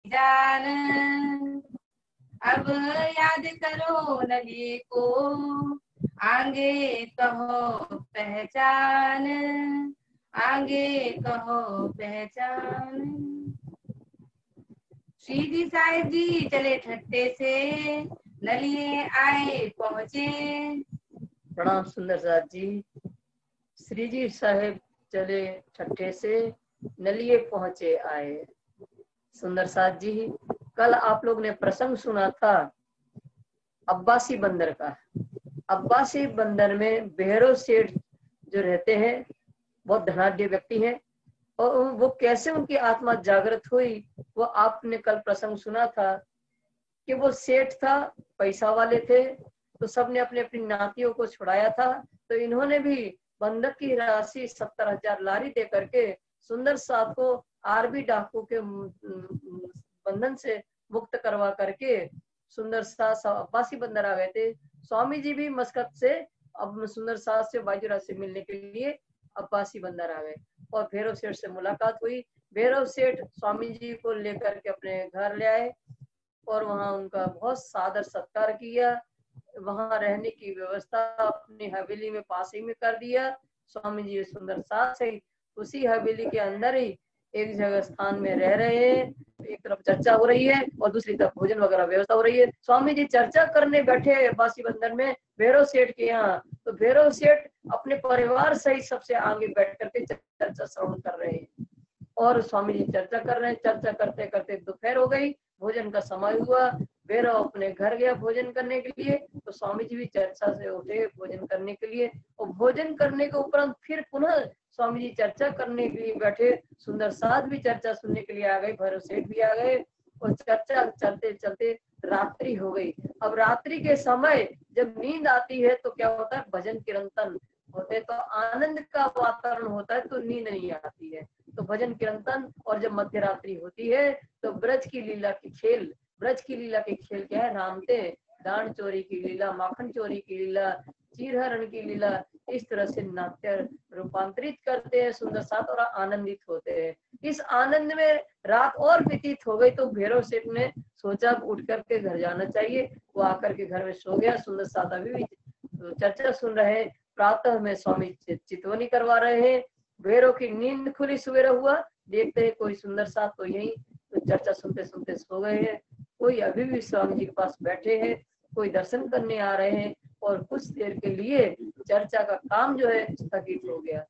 जान, अब याद करो नली को, आगे कहो पहचान, आगे कहो पहचान। श्री जी साहिब जी चले ठट्टे से, नलिए आए पहुँचे। प्रणाम सुंदर साथ जी। श्री जी साहिब चले ठट्ठे से, नलिए पहुंचे आए। सुंदर साथ जी, कल आप लोग ने प्रसंग सुना था अब्बासी बंदर का। अब्बासी बंदर में बेहरो सेठ जो रहते हैं, बहुत धनाढ्य व्यक्ति हैं, और वो कैसे उनकी आत्मा जागृत हुई, वो आपने कल प्रसंग सुना था कि वो सेठ था, पैसा वाले थे, तो सबने अपने अपनी नातियों को छुड़ाया था। तो इन्होंने भी बंधक की राशि 70,000 लारी दे करके सुंदर साथ को आरबी डाकू के बंधन से मुक्त करवा करके सुंदर साथ अब्बासी बंदर आ गए थे। स्वामी जी भी मस्कत से अब सुंदर साथ से बाजूराज से मिलने के लिए अब्बासी बंदर आ गए और भैरव सेठ से मुलाकात हुई। भैरव सेठ स्वामी जी को लेकर के अपने घर ले आए और वहां उनका बहुत सादर सत्कार किया। वहां रहने की व्यवस्था अपनी हवेली में पास ही में कर दिया। स्वामी जी सुंदर साथ से उसी हवेली के अंदर ही एक जगह स्थान में रह रहे हैं। एक तरफ चर्चा हो रही है और दूसरी तरफ भोजन वगैरह व्यवस्था हो रही है। स्वामी जी चर्चा करने बैठे अब्बासी बंदर में भैरव सेठ के यहाँ, तो भैरव सेठ अपने परिवार सहित सबसे आगे बैठ करके चर्चा श्रवण कर रहे हैं और स्वामी जी चर्चा कर रहे हैं। चर्चा करते करते दोपहर हो गई, भोजन का समय हुआ। भैरव अपने घर गया भोजन करने के लिए, तो स्वामी जी भी चर्चा से उठे भोजन करने के लिए, और भोजन करने के उपरांत फिर पुनः स्वामी जी चर्चा करने के लिए बैठे। सुंदर साथ भी चर्चा सुनने के लिए आ गए, भैरव सेठ भी आ गए और चर्चा चलते चलते रात्रि हो गई। अब रात्रि के समय जब नींद आती है तो क्या होता है, भजन कीर्तन होते हैं, तो आनंद का वातावरण होता है, तो नींद नहीं आती है। तो भजन कीर्तन, और जब मध्य रात्रि होती है तो ब्रज की लीला की खेल, ब्रज की लीला के खेल क्या है, रामते दान चोरी की लीला, माखन चोरी की लीला, चीरहरण की लीला, इस तरह से नाट्य रूपांतरित करते हैं सुंदर साथ और आनंदित होते हैं। इस आनंद में रात और व्यतीत हो गई, तो भैरव सेठ ने सोचा उठ करके घर जाना चाहिए। वो आकर के घर में सो गया। सुंदर साथ अभी भी चर्चा सुन रहे हैं। प्रातः में स्वामी चितवनी करवा रहे हैं। भैरव की नींद खुली, सवेरा हुआ, देखते हैं कोई सुंदर साथ तो यही तो चर्चा सुनते सुनते सो गए हैं। कोई अभी भी स्वामी जी के पास बैठे हैं, कोई दर्शन करने आ रहे हैं, और कुछ देर के लिए चर्चा का काम जो है स्थगित हो गया।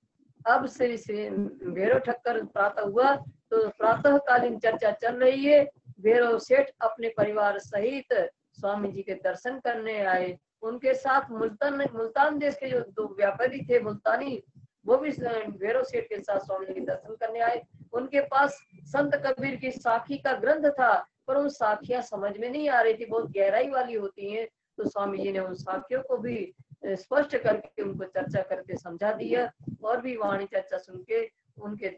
अब से भैरव ठक्कर प्रातः हुआ तो प्रातः कालीन चर्चा चल रही है। भैरव सेठ अपने परिवार सहित स्वामी जी के दर्शन करने आए। उनके साथ मुल्तान देश के जो 2 व्यापारी थे मुल्तानी, वो भी भैरव सेठ के साथ स्वामी जी के दर्शन करने आए। उनके पास संत कबीर की साखी का ग्रंथ था, पर उन साखियां समझ में नहीं आ रही थी, बहुत गहराई वाली होती हैं। तो स्वामी जी ने उन साखियों को भी स्पष्ट करके उनको चर्चा करके समझा दिया, और भी वाणी चर्चा सुन के उनके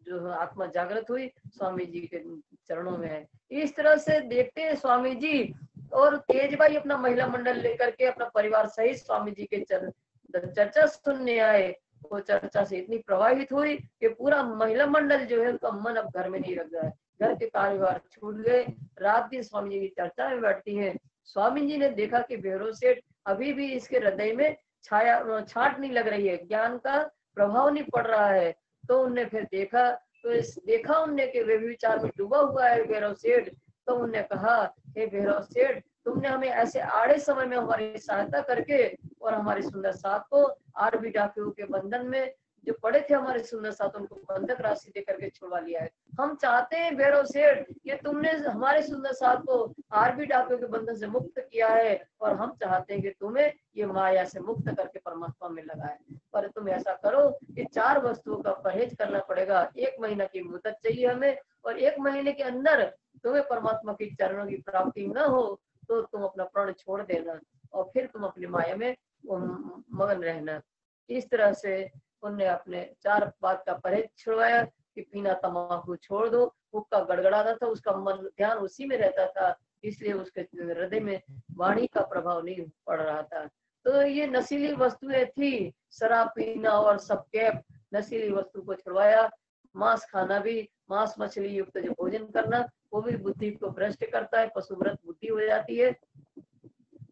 जो आत्मा जागृत हुई, स्वामी जी के चरणों में है। इस तरह से देखते हैं स्वामी जी और तेज भाई अपना महिला मंडल लेकर के अपना परिवार सहित स्वामी जी के चर्चा सुनने आए। वो चर्चा से इतनी प्रभावित हुई कि पूरा महिला मंडल जो है उनका मन अब घर में नहीं लग रहा है, घर के कारोबार छूट गए। रात दिन स्वामी जी की चर्चा में बैठती है। स्वामी जी ने देखा कि भैरव सेठ अभी भी इसके हृदय में छाट नहीं लग रही है, ज्ञान का प्रभाव नहीं पड़ रहा है। तो उनने फिर देखा, तो देखा उनने कि वे विचार में डूबा हुआ है भैरव सेठ। तो उनने कहा, हे भैरव सेठ, तुमने हमें ऐसे आड़े समय में हमारी सहायता करके और हमारी सुंदर साथ को आरबी डाकू के बंधन में जो पड़े थे हमारे सुंदर साथ, उनको बंधक राशि दे करके छुड़वा लिया है। हम चाहते हैं भैरव सेठ कि तुमने हमारे सुंदर साथ को आरबी डाकू के बंधन से मुक्त किया है, और हम चाहते हैं कि तुम्हें ये माया से मुक्त करके परमात्मा में लगाए। पर तुम ऐसा करो कि 4 वस्तुओं का परहेज करना पड़ेगा। 1 महीना की मुद्दत चाहिए हमें, और 1 महीने के अंदर तुम्हें परमात्मा की चरणों की प्राप्ति न हो तो तुम अपना प्राण छोड़ देना, और फिर तुम अपनी माया में मगन रहना। इस तरह से उनने अपने 4 बात का परहेज छुड़वाया कि पीना तंबाकू छोड़ दो। हुक्का गड़गड़ाता था, उसका मन ध्यान उसी में रहता था, इसलिए उसके हृदय में वाणी का प्रभाव नहीं पड़ रहा था। तो ये नशीली वस्तुएं थी, शराब पीना और सब कैप नशीली वस्तु को छुड़वाया। मांस खाना भी मांस मछली युक्त जो भोजन करना वो भी बुद्धि को भ्रष्ट करता है, पशुव्रत बुद्धि हो जाती है।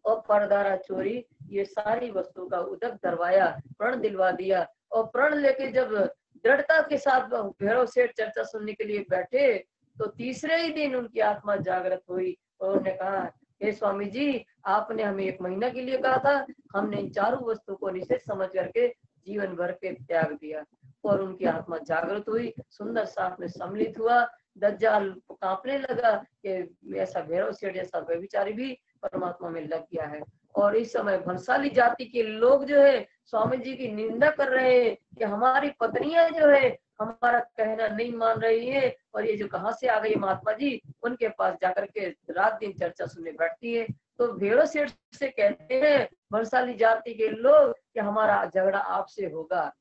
और परदारा चोरी, ये सारी वस्तु का उदक दरवाया, प्रण दिलवा दिया। और प्रण लेके जब दृढ़ता के साथ भैरव सेठ चर्चा सुनने के लिए बैठे तो तीसरे ही दिन उनकी आत्मा जागृत हुई और उन्होंने कहा, हे स्वामी जी, आपने हमें 1 महीना के लिए कहा था, हमने इन चारों वस्तु को निषेध समझ करके जीवन भर के त्याग दिया। और उनकी आत्मा जागृत हुई, सुंदर साथ में सम्मिलित हुआ। दज्जाल कांपने लगा कि ऐसा भैरव सेठ जैसा व्यभिचारी भी परमात्मा में लग गया है। और इस समय भंसाली जाति के लोग जो है स्वामी जी की निंदा कर रहे हैं कि हमारी पत्नियां जो है हमारा कहना नहीं मान रही है, और ये जो कहाँ से आ गई महात्मा जी, उनके पास जाकर के रात दिन चर्चा सुनने बैठती है। तो भैरव सेठ से कहते हैं भंसाली जाति के लोग कि हमारा झगड़ा आपसे होगा।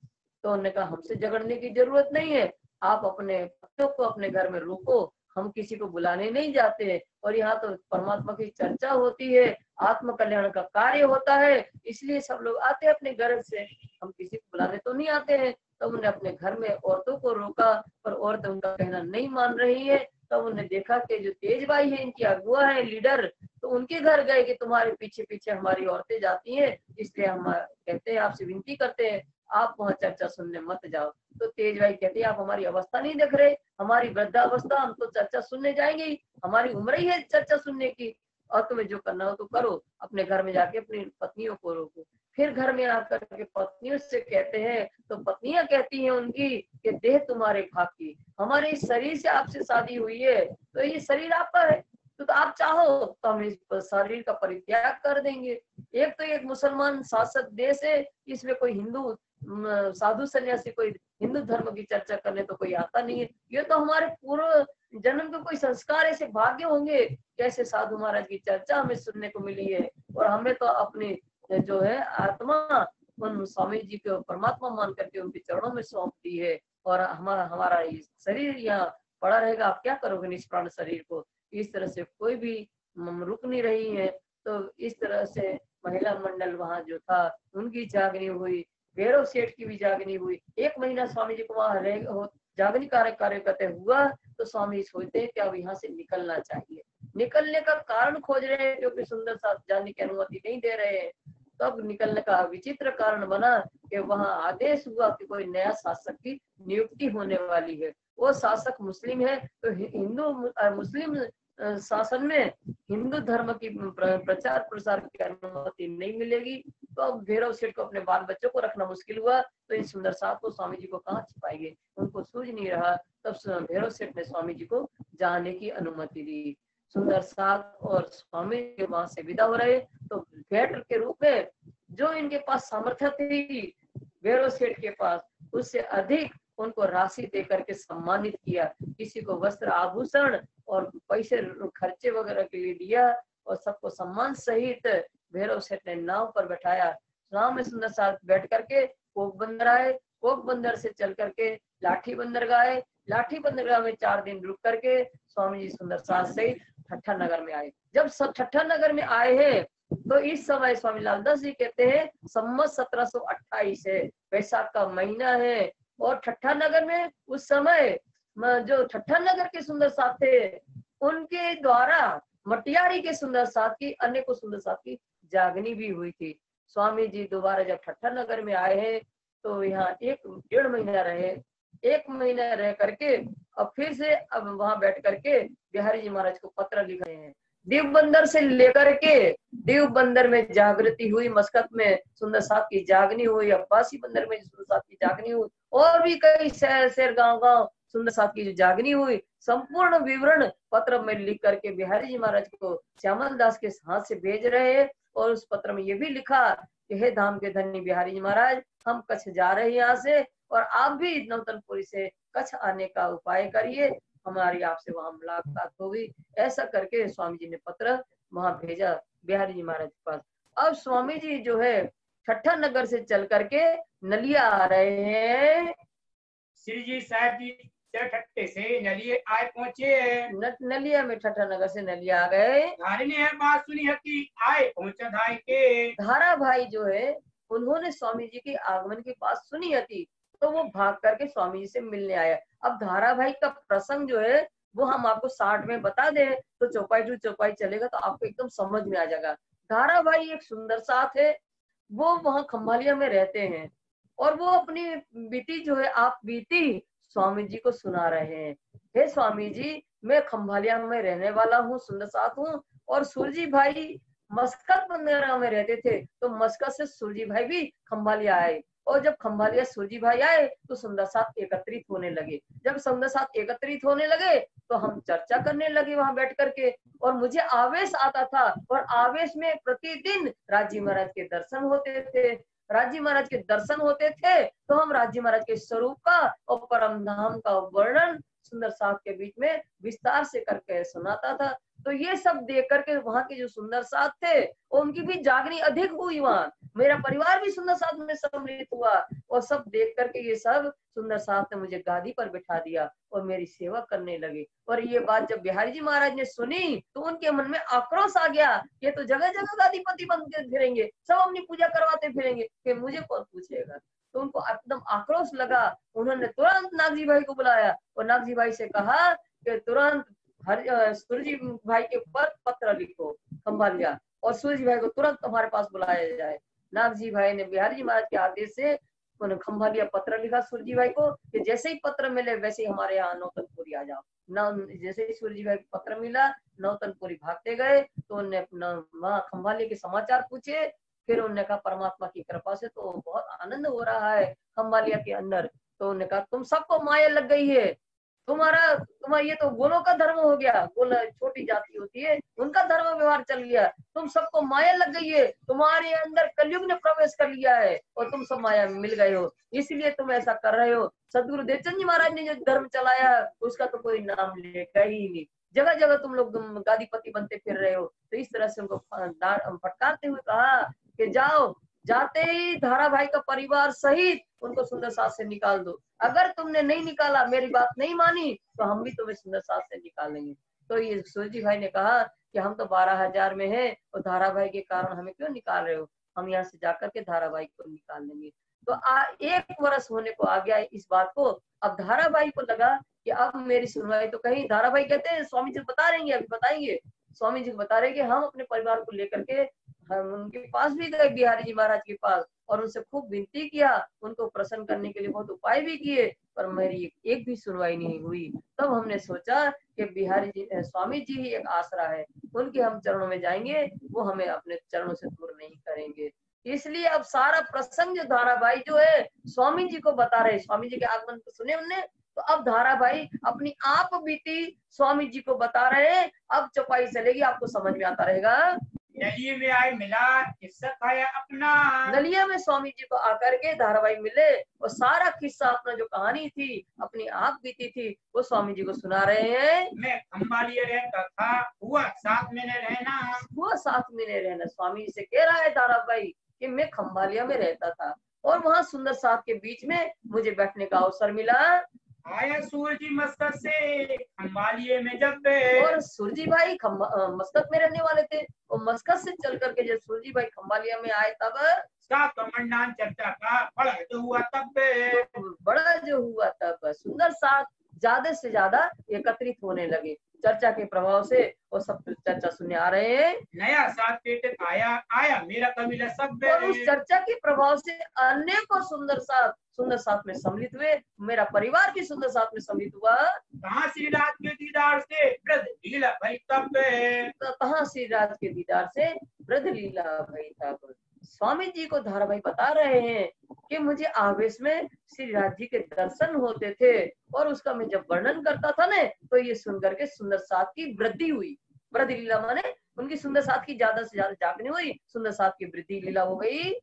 तो उन्होंने कहा, हमसे झगड़ने की जरूरत नहीं है, आप अपने पतियों को अपने घर में रोको, हम किसी को बुलाने नहीं जाते। और यहाँ तो परमात्मा की चर्चा होती है, आत्म कल्याण का कार्य होता है, इसलिए सब लोग आते हैं अपने घर से, हम किसी को बुलाने तो नहीं आते हैं। तब उन्होंने अपने घर में औरतों को रोका, पर औरतें उनका कहना नहीं मान रही है। तब उन्होंने देखा कि जो तेज भाई है, इनकी अगुआ है, लीडर, तो उनके घर गए कि तुम्हारे पीछे पीछे हमारी औरतें जाती हैं, इसलिए हम कहते हैं, आपसे विनती करते हैं, आप वहाँ चर्चा सुनने मत जाओ। तो तेज भाई कहते हैं, आप हमारी अवस्था नहीं देख रहे, हमारी वृद्धावस्था, हम तो चर्चा सुनने जाएंगे ही, हमारी उम्र ही है चर्चा सुनने की, और तुम्हें जो करना हो तो करो, अपने घर में जाके अपनी पत्नियों को रोको। फिर घर में आकर के पत्नियों से कहते हैं, तो पत्नियां कहती हैं उनकी कि देह तुम्हारे भाग की, हमारे इस शरीर से आपसे शादी हुई है, तो ये शरीर आपका है, तो आप चाहो तो हम इस शरीर का परित्याग कर देंगे। एक तो एक मुसलमान शासक देश है, इसमें कोई हिंदू साधु सन्यासी कोई हिंदू धर्म की चर्चा करने तो कोई आता नहीं है, ये तो हमारे पूर्व जन्म के कोई संस्कार ऐसे भाग्य होंगे, कैसे साधु महाराज की चर्चा हमें सुनने को मिली है, और हमें तो अपनी जो है आत्मा उन स्वामी जी को परमात्मा मान करके उनके चरणों में सौंप दी है, और हमारा ये शरीर यहाँ पड़ा रहेगा, आप क्या करोगे निष्प्राण शरीर को। इस तरह से कोई भी रुक नहीं रही है। तो इस तरह से महिला मंडल वहां जो था उनकी जागनी हुई, भैरव सेठ की भी जागनी हुई। 1 महीना स्वामी जी को वहां जागनी कार्य करते हुआ, तो स्वामी सोचते हैं कि अब यहाँ से निकलना चाहिए। निकलने का कारण खोज रहे हैं, क्योंकि सुंदर साथ जाने की अनुमति नहीं दे रहे हैं। तब निकलने का विचित्र कारण बना कि वहां आदेश हुआ कि कोई नया शासक की नियुक्ति होने वाली है। वो शासक मुस्लिम है, तो हिंदू मुस्लिम शासन में हिंदू धर्म की प्रचार प्रसार की अनुमति नहीं मिलेगी। तो अब भैरव सेठ को अपने बाल बच्चों को रखना मुश्किल हुआ, तो इन सुंदर साथ को स्वामी जी को कहाँ छिपाएंगे, उनको सूझ नहीं रहा। तब भैरव सेठ ने स्वामी जी को जाने की अनुमति दी। सुंदर साथ और स्वामी जी वहां से विदा हो रहे, तो भेंट के रूप में जो इनके पास सामर्थ्य थी भैरव सेठ के पास, उससे अधिक उनको राशि देकर के सम्मानित किया। किसी को वस्त्र आभूषण और पैसे खर्चे वगैरह के लिए दिया, और सबको सम्मान सहित भैरव सेठ ने नाव पर बैठाया। नाव में सुंदर साथ बैठ करके कोक बंदर आए, कोक बंदर से चल करके लाठी बंदरगाह आए, लाठी बंदरगाह में 4 दिन रुक करके स्वामी जी सुंदर साथ सहित ठट्ठा नगर में आए। जब सब ठट्ठा नगर में आए हैं, तो इस समय स्वामी लालदास जी कहते हैं संवत 1728 है, वैशाख का महीना है, और ठट्ठा नगर में उस समय जो ठट्ठा नगर के सुंदर साथ थे, उनके द्वारा मटियारी के सुंदर साथ की, अनेकों सुंदर साथ की जागनी भी हुई थी। स्वामी जी दोबारा जब ठट्ठा नगर में आए हैं, तो यहाँ 1-1.5 महीना रहे। 1 महीना रह करके अब फिर से अब वहां बैठ करके बिहारी जी महाराज को पत्र लिखे हैं। दीव बंदर से लेकर के दीव बंदर में जागृति हुई, मस्कत में सुंदर साथ की जागनी हुई, अब्बासी बंदर में सुंदर साथ की जागनी हुई, और भी कई शहर गांव सुंदर साथ की जो जागनी हुई, संपूर्ण विवरण पत्र में लिख करके बिहारी जी महाराज को श्यामल दास के हाथ से भेज रहे हैं। और उस पत्र में ये भी लिखा कि हे धाम के धनी बिहारी जी महाराज, हम कच्छ जा रहे हैं यहाँ से, और आप भी नौतनपुरी से कच्छ आने का उपाय करिए, हमारी आपसे वहां मुलाकात होगी। ऐसा करके स्वामी जी ने पत्र वहां भेजा बिहारी जी महाराज के पास। अब स्वामी जी जो है ठट्ठा नगर से चल करके नलिया आ रहे हैं। श्री जी साहब जी ठट्टे से नलिया आए पहुंचे। नलिया में ठट्ठा नगर से नलिया आ गए। धारी ने बात सुनी है कि आए पहुंचा धाई के। धारा भाई जो है उन्होंने स्वामी जी के आगमन की बात सुनी थी, तो वो भाग करके स्वामी जी से मिलने आया। अब धारावाहिक का प्रसंग जो है वो हम आपको 60 में बता दें तो चौपाई टू चौपाई चलेगा तो आपको एकदम समझ में आ जाएगा। धारावाहिक एक सुंदर साथ है, वो वहां खम्भालिया में रहते हैं और वो अपनी बीती जो है आप बीती स्वामी जी को सुना रहे हैं। हे स्वामी जी, मैं खम्भालिया में रहने वाला हूँ, सुंदर साथ हूँ, और सुरजी भाई मस्कत बंदरा में रहते थे, तो मस्कत से सुरजी भाई भी खम्भालिया आए, और जब खम्भालिया सुरजी भाई आए तो सुंदर साथ एकत्रित होने लगे। जब सुंदर साथ एकत्रित होने लगे तो हम चर्चा करने लगे वहां बैठ करके, और मुझे आवेश आता था, और आवेश में प्रतिदिन राजी महाराज के दर्शन होते थे। राजी महाराज के दर्शन होते थे तो हम राजी महाराज के स्वरूप का और परम धाम का वर्णन सुंदर साथ के बीच में विस्तार से करके सुनाता था। तो ये सब देख करके वहां के जो सुंदर साथ थे उनकी भी जागनी अधिक हुई, वहां मेरा परिवार भी सुंदर साथ में सम्मिलित हुआ, और सब देख करके ये सब सुंदर साथ ने मुझे गादी पर बिठा दिया और मेरी सेवा करने लगे। और ये बात जब बिहारी जी महाराज ने सुनी तो उनके मन में आक्रोश आ गया, ये तो जगह जगह गादीपति बन के फिरेंगे, सब अपनी पूजा करवाते फिरेंगे, फिर मुझे कौन पूछेगा। तो उनको एकदम आक्रोश लगा। उन्होंने तुरंत नागजी भाई को बुलाया और नागजी भाई से कहा कि तुरंत सूरजी भाई के ऊपर पत्र लिखो खम्भालिया, और सूरजी भाई को तुरंत तुम्हारे पास बुलाया जाए। नागजी भाई ने बिहारी जी महाराज के आदेश से खम्भालिया पत्र लिखा सूरजी भाई को कि जैसे ही पत्र मिले वैसे ही हमारे यहाँ नौतनपुरी आ जाओ। जैसे ही सूरजी भाई को पत्र मिला नौतनपुरी भागते गए, तो उन्होंने अपना वहाँ खम्भालिया के समाचार पूछे। फिर उन्होंने कहा परमात्मा की कृपा से तो बहुत आनंद हो रहा है खम्भालिया के अंदर। तो उन्होंने कहा तुम सबको माया लग गई है, तुम्हारा ये तो गोलों का धर्म हो गया, गोल छोटी जाति होती है उनका धर्म व्यवहार चल गया, तुम सबको माया लग गई है, तुम्हारे अंदर कलयुग ने प्रवेश कर लिया है और तुम सब माया में मिल गए हो, इसलिए तुम ऐसा कर रहे हो। सदगुरु देवचंद जी महाराज ने जो धर्म चलाया उसका तो कोई नाम लेगा ही नहीं, जगह जगह तुम लोग गादीपति बनते फिर रहे हो। तो इस तरह से उनको फटकारते हुए कहा कि जाओ, जाते ही धारा भाई का परिवार सहित उनको सुंदर साथ से निकाल दो, अगर तुमने नहीं निकाला, मेरी बात नहीं मानी, तो हम भी तुम्हें सुंदर साथ से निकालेंगे। तो ये सूरजी भाई ने कहा कि हम तो 12,000 में हैं और धारा भाई के कारण हमें क्यों निकाल रहे हो, हम यहाँ से जाकर के धारा भाई को निकाल लेंगे। तो 1 वर्ष होने को आ गया इस बात को। अब धारा भाई को लगा कि अब मेरी सुनवाई तो कहीं, धारा भाई कहते हैं स्वामी जी बता रहे हैं, अभी बताएंगे, स्वामी जी बता रहे कि हम अपने परिवार को लेकर के हम उनके पास भी गए, बिहारी जी महाराज के पास, और उनसे खूब विनती किया, उनको प्रसन्न करने के लिए बहुत उपाय भी किए, पर मेरी एक भी सुनवाई नहीं हुई। तब हमने सोचा कि बिहारी जी स्वामी जी ही एक आसरा है, उनके हम चरणों में जाएंगे, वो हमें अपने चरणों से दूर नहीं करेंगे। इसलिए अब सारा प्रसंग जो धाराभाई जो है स्वामी जी को बता रहे, स्वामी जी के आगमन को सुने उनने, तो अब धाराभाई अपनी आप बीती स्वामी जी को बता रहे। अब चौपाई चलेगी, आपको समझ में आता रहेगा। नलिये में आए मिला, किस्सा खाया अपना। नलिया में स्वामी जी को आकर के धाराभाई मिले और सारा किस्सा अपना जो कहानी थी, अपनी आप बीती थी, वो स्वामी जी को सुना रहे हैं। मैं खम्भालिया रहता था, हुआ साथ में न रहना, हुआ साथ में नहीं रहना। स्वामी जी से कह रहा है धाराभाई कि मैं खम्भालिया में रहता था और वहाँ सुंदर साथ के बीच में मुझे बैठने का अवसर मिला। आया सूरजी मस्कत से खम्भालिये में जब, और सूरजी भाई मस्कत में रहने वाले थे, और मस्कत से चल करके जब सूरजी भाई खम्भालिया में आए तब कमंडान चर्चा का बड़ा जो हुआ तब सुंदर साथ ज्यादा से ज्यादा एकत्रित होने लगे चर्चा के प्रभाव से, और सब चर्चा सुनने आ रहे हैं। नया साथ पेट आया मेरा कबीला सब, और उस चर्चा के प्रभाव से अनेकों सुंदर साथ में सम्मिलित हुए, मेरा परिवार भी सुंदर साथ में सम्मिलित हुआ। कहाँ श्री राज के दीदार से ब्रज लीला भई तब, कहाँ श्री राज के दीदार से ब्रज लीला भई तब। स्वामी जी को धाराभाई बता रहे हैं कि मुझे आवेश में श्री राज जी के दर्शन होते थे, और उसका मैं जब वर्णन करता था ना, तो ये सुनकर के सुंदर साथ की वृद्धि हुई। वृद्धि लीला माने उनकी सुंदर साथ की ज्यादा से ज्यादा जागनी हुई, सुंदर साथ की वृद्धि लीला हो गई।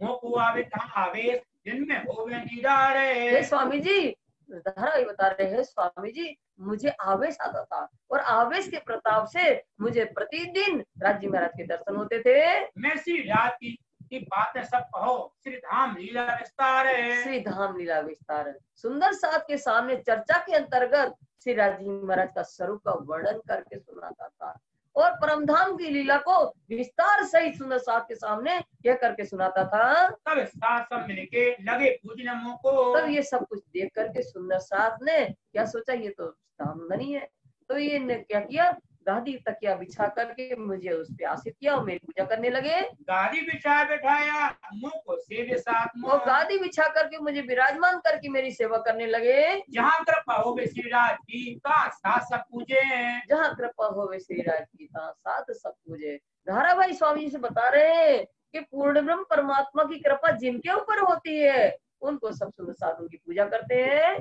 आवेश जिनमें होवे दीदार है। स्वामी जी धाराभाई बता रहे हैं, स्वामी जी मुझे आवेश आता था, और आवेश के प्रताप से मुझे प्रतिदिन राज्य महाराज के दर्शन होते थे। मैं श्री राज की बातें सब कहो, श्री धाम लीला विस्तार है। श्री धाम लीला विस्तार है। सुंदर साथ के सामने चर्चा के अंतर्गत श्री राज जी महाराज का स्वरूप का वर्णन करके सुनाता था, और परमधाम की लीला को विस्तार सहित सुंदर साथ के सामने यह करके सुनाता था। तब साथ सब मिलके लगे पूजने मुंह को। तब ये सब कुछ देख करके सुंदर साथ ने क्या सोचा, ये तो धामधनी है। तो ये ने क्या किया, गादी तकिया बिछा करके मुझे उस पे आसित किया और मेरी पूजा करने लगे। गादी बिछा बैठाया मुंह को सेवे साथ वो मुंह। गादी बिछा करके मुझे विराजमान करके मेरी सेवा करने लगे। जहाँ कृपा हो वे श्रीराज की का साथ सब पूजे। जहाँ कृपा हो वे श्री राज की ता साथ सब पूजे। धाराभाई स्वामी जी से बता रहे हैं कि पूर्ण ब्रह्म परमात्मा की कृपा जिनके ऊपर होती है उनको सब सुंदर साथ उनकी पूजा करते हैं।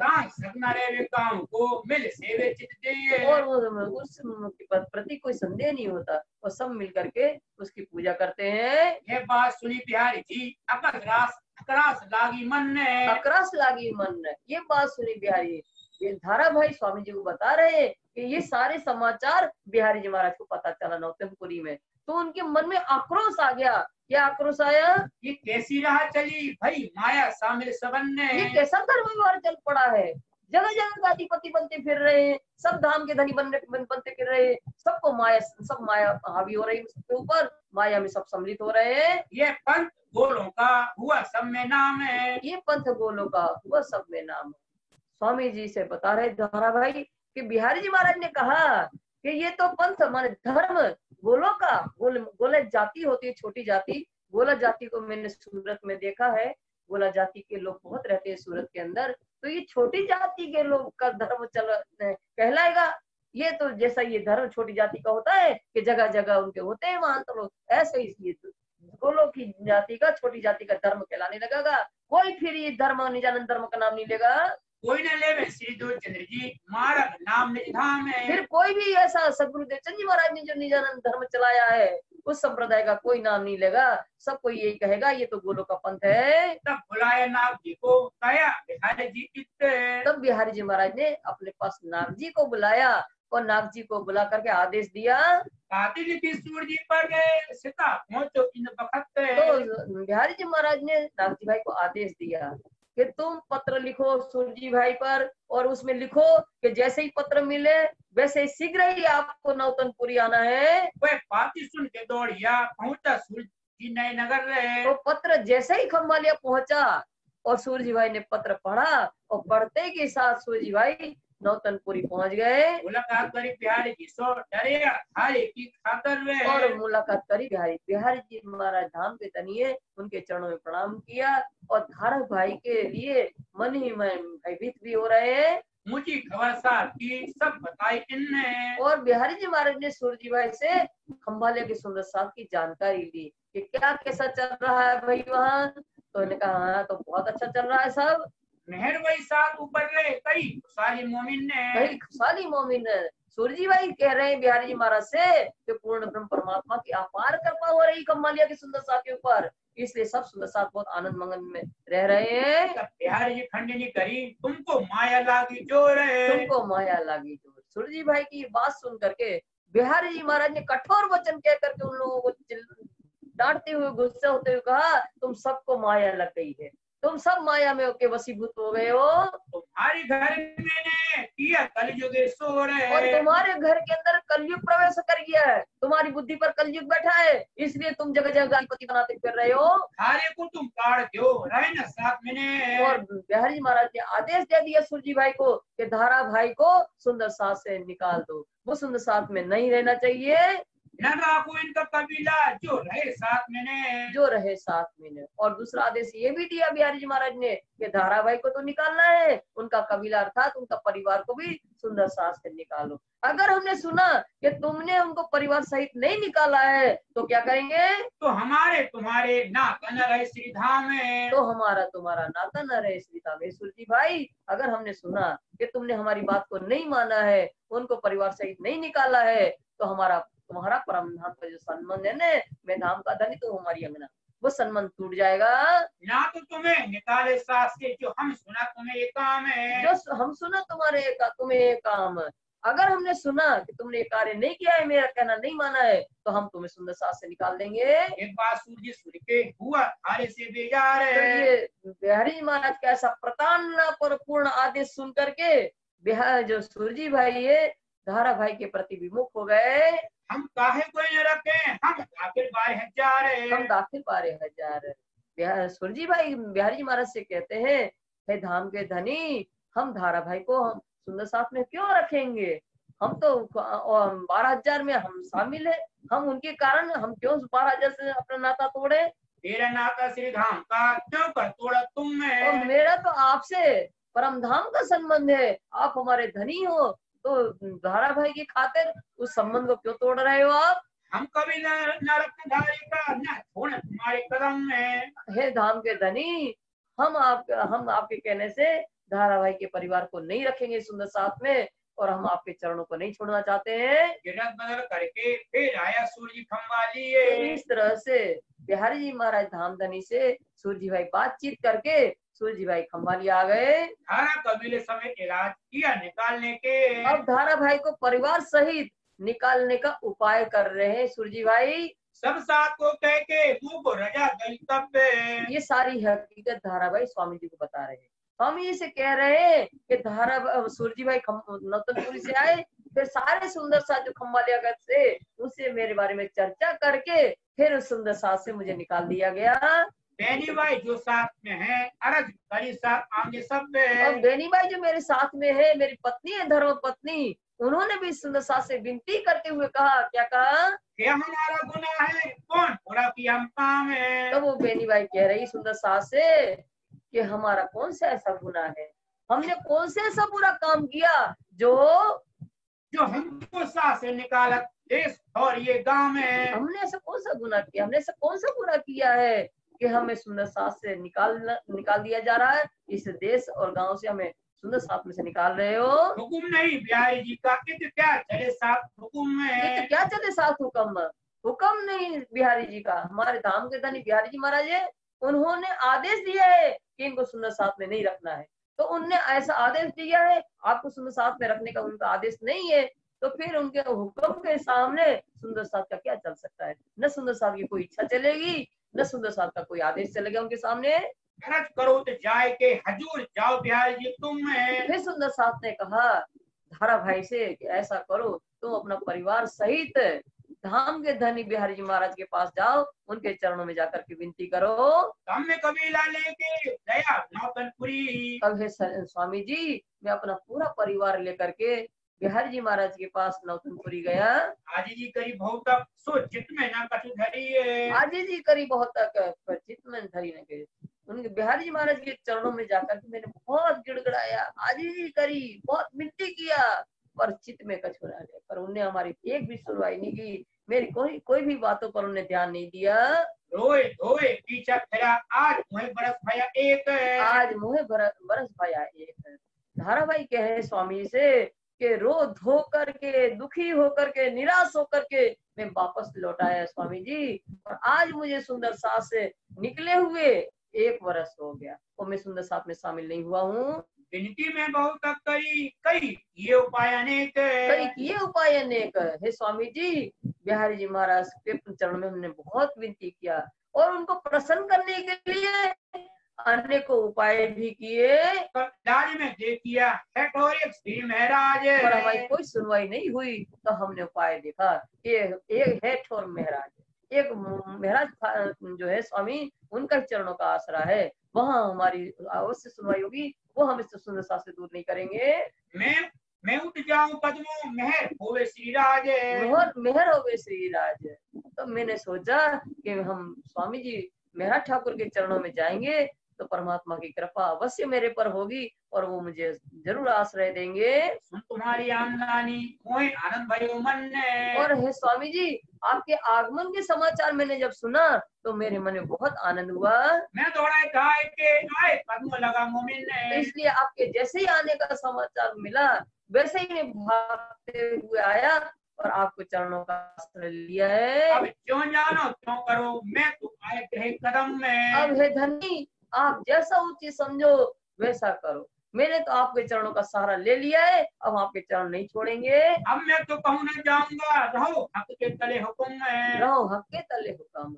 काम को मिल सेवे चित दे। और उस प्रति कोई संदेह नहीं होता, वो सब मिल करके उसकी पूजा करते हैं। ये बात सुनी बिहारी जी अकरास लागी मन ने। अकरास लागी मन ने, ये बात सुनी बिहारी। ये धाराभाई स्वामी जी को बता रहे हैं कि ये सारे समाचार बिहारी जी महाराज को पता चला नौतनपुरी में, तो उनके मन में आक्रोश आ गया। क्या आक्रोश आया, ये कैसी राह चली भाई माया शामिल सबन ने। ये कैसा धर्म व्यवहार चल पड़ा है, जगह जगह गादीपति बनते फिर रहे हैं, सब धाम के धनी बनते फिर रहे हैं, सबको माया, सब माया हावी हो रही है सबके ऊपर, माया में सब सम्मिलित हो रहे हैं। ये पंथ गोलों का हुआ सब में नाम है। ये पंथ गोलों का हुआ सब में नाम है। स्वामी जी से बता रहे धाराभाई कि बिहारी जी महाराज ने कहा कि ये तो पंथ माने धर्म गोलों का, गोला जाति होती है, छोटी जाति। गोला जाति को मैंने सूरत में देखा है, गोला जाति के लोग बहुत रहते हैं सूरत के अंदर, तो ये छोटी जाति के लोग का धर्म चल कहलाएगा। ये तो जैसा ये धर्म छोटी जाति का होता है कि जगह जगह उनके होते हैं महान तो लोग, ऐसे ही ये गोलों की जाति का, छोटी जाति का धर्म कहलाने लगेगा। कोई फिर ये धर्म निजानंद धर्म का नाम नहीं लेगा, कोई न लेवे श्री दो चंद्र जी मार्ग नाम निधाम है। फिर कोई भी ऐसा सदगुरुदेव चंद जी महाराज ने जो निजानंद धर्म चलाया है उस संप्रदाय का कोई नाम नहीं लेगा, सबको यही कहेगा ये तो गोलों का पंथ है। तब बुलाया नाग जी को कहा बिहारी जी कितने। तब बिहारी जी महाराज ने अपने पास नाग जी को बुलाया और नाग जी को बुला करके आदेश दिया। कार्तिक की सूर्य जी पर गए सीता पहुंचो इन वक्त। तो बिहारी जी महाराज ने नाग जी भाई को आदेश दिया कि तुम पत्र लिखो सूर्य जी भाई पर, और उसमें लिखो कि जैसे ही पत्र मिले वैसे ही शीघ्र ही आपको नौतनपुरी आना है। वह पाती सुन के दौड़िया पहुंचा सूर्य जी नए नगर रहे। तो पत्र जैसे ही खम्बालिया पहुंचा और सूर्य जी भाई ने पत्र पढ़ा और पढ़ते के साथ सूर्य जी भाई नौतनपुरी पहुंच गए। मुलाकात करी बिहारी जी सो डरे हारे की खातर वे। और मुलाकात करी बिहारी जी महाराज धाम के तनिए उनके चरणों में प्रणाम किया और धारक भाई के लिए मन ही में भयभीत भी हो रहे हैं। मुझे खबर साथ की सब बताई इनने। और बिहारी जी महाराज ने सूर्य जी भाई से खम्भालिया के सुंदर साथ की जानकारी ली कि क्या कैसा चल रहा है भाई वहाँ। तो उन्होंने कहा हाँ तो बहुत अच्छा चल रहा है सब। मेहर वही साथ ऊपर ले कई खुशहाली मोमिन ने। कई खुशहाली मोमिन ने। सूर्य जी भाई कह रहे हैं बिहारी जी महाराज से कि पूर्ण ब्रह्म परमात्मा की अपार कृपा हो रही खम्भालिया के सुंदर साथ के ऊपर, इसलिए सब सुंदर साथ बहुत आनंद मंगन में रह रहे हैं। बिहारी जी खंडनी करी तुमको माया लागी जोर है। तुमको माया लागी जोर। सूर्य जी भाई की बात सुन करके बिहारी जी महाराज ने कठोर वचन कह करके उन लोगों को डांटते हुए गुस्से होते हुए कहा तुम सबको माया लग गई है, तुम सब माया में होके वसीभूत हो गए हो। तुम्हारे घर मैंने किया कलयुग सोर है। और तुम्हारे घर के अंदर कलयुग प्रवेश कर गया है, तुम्हारी बुद्धि पर कलयुग बैठा है, इसलिए तुम जगह जगह गालीपति बनाते फिर रहे हो। थारे को तुम काट दो रहे न साथ मैंने। और बिहारी जी महाराज ने आदेश दे दिया सूर्य जी भाई को कि धारा भाई को सुंदर साथ से निकाल दो, वो सुंदर साथ में नहीं रहना चाहिए। न राखो इनका कबीला जो रहे साथ मैंने। जो रहे साथ में। और दूसरा आदेश ये भी दिया बिहारी जी महाराज ने कि धारा भाई को तो निकालना है, उनका कबीला अर्थात उनका परिवार को भी सुंदर साथ से निकालो। अगर हमने सुना कि तुमने उनको परिवार सहित नहीं निकाला है तो क्या करेंगे। तो हमारे तुम्हारे नाता न रहे श्री धाम में। तो हमारा तुम्हारा नाता न रहे श्री धाम में। सूर्य जी भाई अगर हमने सुना कि तुमने हमारी बात को नहीं माना है, उनको परिवार सहित नहीं निकाला है, तो तुम्हारा परम धाम का जो सम्मान है ना, मैं धाम का धनी तो हमारी अंगना, वो सम्मान टूट जाएगा। ना तो तुम्हें निकाले सास के जो हम सुना तुम्हें ये काम है। जो हम सुना तुम्हें ये काम, अगर हमने सुना कि तुमने ये कार्य नहीं किया है, मेरा कहना नहीं माना है, तो हम तुम्हें सुंदर सास से निकाल देंगे। एक बात सूर्य सूर्य के हुआ थारे से बेजार है। तो ये बिहारी महाराज का ऐसा प्रताड़ना पर पूर्ण आदेश सुन करके जो सूर्य जी भाई है धारा भाई के प्रति विमुख हो गए। हम कहा दाखिल 12,000। सुरजी भाई बिहारी जी महाराज से कहते हैं, हे धाम के धनी, हम धारा भाई को हम सुंदर साथ में क्यों रखेंगे? हम तो 12,000 में हम शामिल है, हम उनके कारण हम क्यों 12,000 से अपना नाता तोड़े? तेरा नाता श्री धाम का क्यों कर तोड़ा तुमने? और मेरा तो आपसे परम धाम का संबंध है, आप हमारे धनी हो, तो धारा भाई की खातिर उस संबंध को क्यों तोड़ रहे हो आप? हम कभी न रत्नधारी का न छोड़ तुम्हारे कदम में। हे धाम के धनी, हम आपके कहने से धारा भाई के परिवार को नहीं रखेंगे सुंदर साथ में, और हम आपके चरणों को नहीं छोड़ना चाहते हैं। गिरत बदल करके फिर आया सूर्य खंबालिए। इस तरह से बिहारी जी महाराज धाम धनी से सूरजी भाई बातचीत करके सूरजी भाई खंबाली आ गए। धारा कबीले समेत इलाज किया निकालने के। अब धारा भाई को परिवार सहित निकालने का उपाय कर रहे हैं सूरजी भाई। सब साथ को कह के मुंह को रजा गई तब ये सारी हकीकत धारा भाई स्वामी जी को बता रहे हैं। स्वामी जी से कह रहे हैं कि धारा सूरजी भाई नौतनपुरी से आए, फिर सारे सुंदर साथ जो खंबालिया गए थे उससे मेरे बारे में चर्चा करके फिर उस सुंदर साथ से मुझे निकाल दिया गया। बेनी भाई जो साथ में है अरज करी साथ आगे सब। और बेनी भाई जो मेरे साथ में है, मेरी पत्नी है, धर्म पत्नी, उन्होंने भी सुंदर साथ से विनती करते हुए कहा, क्या कहा कि हमारा गुनाह है, कौन पूरा किया हम काम है। तो वो बेनी भाई कह रही सुंदर साथ से कि हमारा कौन सा ऐसा गुनाह है, हमने कौन से ऐसा बुरा काम किया जो हमको साथ से निकाला देश और ये गांव में। हमने ऐसा कौन सा गुनाह किया, हमने ऐसा कौन सा बुरा किया है कि हमें सुंदर साथ से निकाल दिया जा रहा है, इस देश और गांव से हमें सुंदर साथ में से निकाल रहे हो। हुकुम नहीं बिहारी जी का, क्या चले साथ हुकुम में। क्या चले साथ हुक्म? हुक्म नहीं बिहारी जी का, हमारे धाम के धनी बिहारी जी महाराज है, उन्होंने आदेश दिया है कि इनको सुंदर साथ में नहीं रखना है। तो उनने ऐसा आदेश दिया है, आपको सुंदर साथ में रखने का उनका आदेश नहीं है, तो फिर उनके हुक्म के सामने सुंदर साथ का क्या चल सकता है? न सुंदर साथ की कोई इच्छा चलेगी, न सुंदर साथ का कोई आदेश चलेगा उनके सामने। खर्च करो तो जाए के हजूर जाओ बिहारी जी तुम में। फिर सुंदर साथ ने कहा धारा भाई से कि ऐसा करो, तुम अपना परिवार सहित धाम के धनी बिहारी जी महाराज के पास जाओ, उनके चरणों में जाकर के विनती करो। हमने कबीला लेके गया नौतनपुरी। अब हे स्वामी जी, मैं अपना पूरा परिवार लेकर के बिहारी जी महाराज के पास नौतनपुरी गया। आजी जी करी बहुत तक सो चित में ना कछु धरी है। आजी जी करी बहुत तक पर चित में धरी न गए। उनके बिहारी जी महाराज के चरणों में जाकर के मैंने बहुत गिड़गड़ाया, आजी जी करी बहुत विनती किया, पर चित में कछु ना गए। पर उनने हमारी एक भी सुनवाई नहीं की, मेरी कोई भी बातों पर उन्हें ध्यान नहीं दिया। रोए धोए पीछा फिरा, आज मुहे बरस भया एक। आज मुहे बरस भया एक। धारा भाई कहे स्वामी से कि रो धो करके, दुखी होकर के, निराश होकर के मैं वापस लौट आया स्वामी जी, और आज मुझे सुंदर साथ से निकले हुए 1 वर्ष हो गया और मैं सुंदर साथ में शामिल नहीं हुआ हूँ। विनती में बहुत तक कई ये उपाय अनेक। कई किए उपाय अनेक। हे स्वामी जी, बिहारी जी महाराज के चरण में हमने बहुत विनती किया और उनको प्रसन्न करने के लिए अनेकों उपाय भी किए, दारी में दे किया है और एक श्री महाराज, पर हमारी कोई सुनवाई नहीं हुई। तो हमने उपाय देखा कि एक है ठोर महाराज, एक महाराज जो है स्वामी, उनका चरणों का आसरा है, वहाँ हमारी अवश्य सुनवाई होगी, वो हम इस सुंदर साथ से दूर नहीं करेंगे। मैं उठ जाऊं कदमों मेहर होवे श्रीराज, मेहर होवे श्रीराज। तो मैंने सोचा कि हम स्वामी जी मेहरा ठाकुर के चरणों में जाएंगे तो परमात्मा की कृपा अवश्य मेरे पर होगी और वो मुझे जरूर आश्रय देंगे। सुन तुम्हारी आमदनी कोई आनंद भयो मन ने। और हे स्वामी जी, आपके आगमन के समाचार मैंने जब सुना तो मेरे मन में बहुत आनंद हुआ। मैं दौड़ाए गाय के आए कदम लगा मोमिन ने। इसलिए आपके जैसे ही आने का समाचार मिला वैसे ही मैं भागते हुए आया और आपको चरणों का आश्रय लिया है। अब क्यों जानो क्यों करो, मैं तो आए थे कदम में। अब हे धनी, आप जैसा उचित समझो वैसा करो, मैंने तो आपके चरणों का सहारा ले लिया है, अब आपके चरण नहीं छोड़ेंगे। अब मैं तो कहूँ न जाऊंगा, रहो हक के तले हुक्म में। रहो हक के तले हुक्म।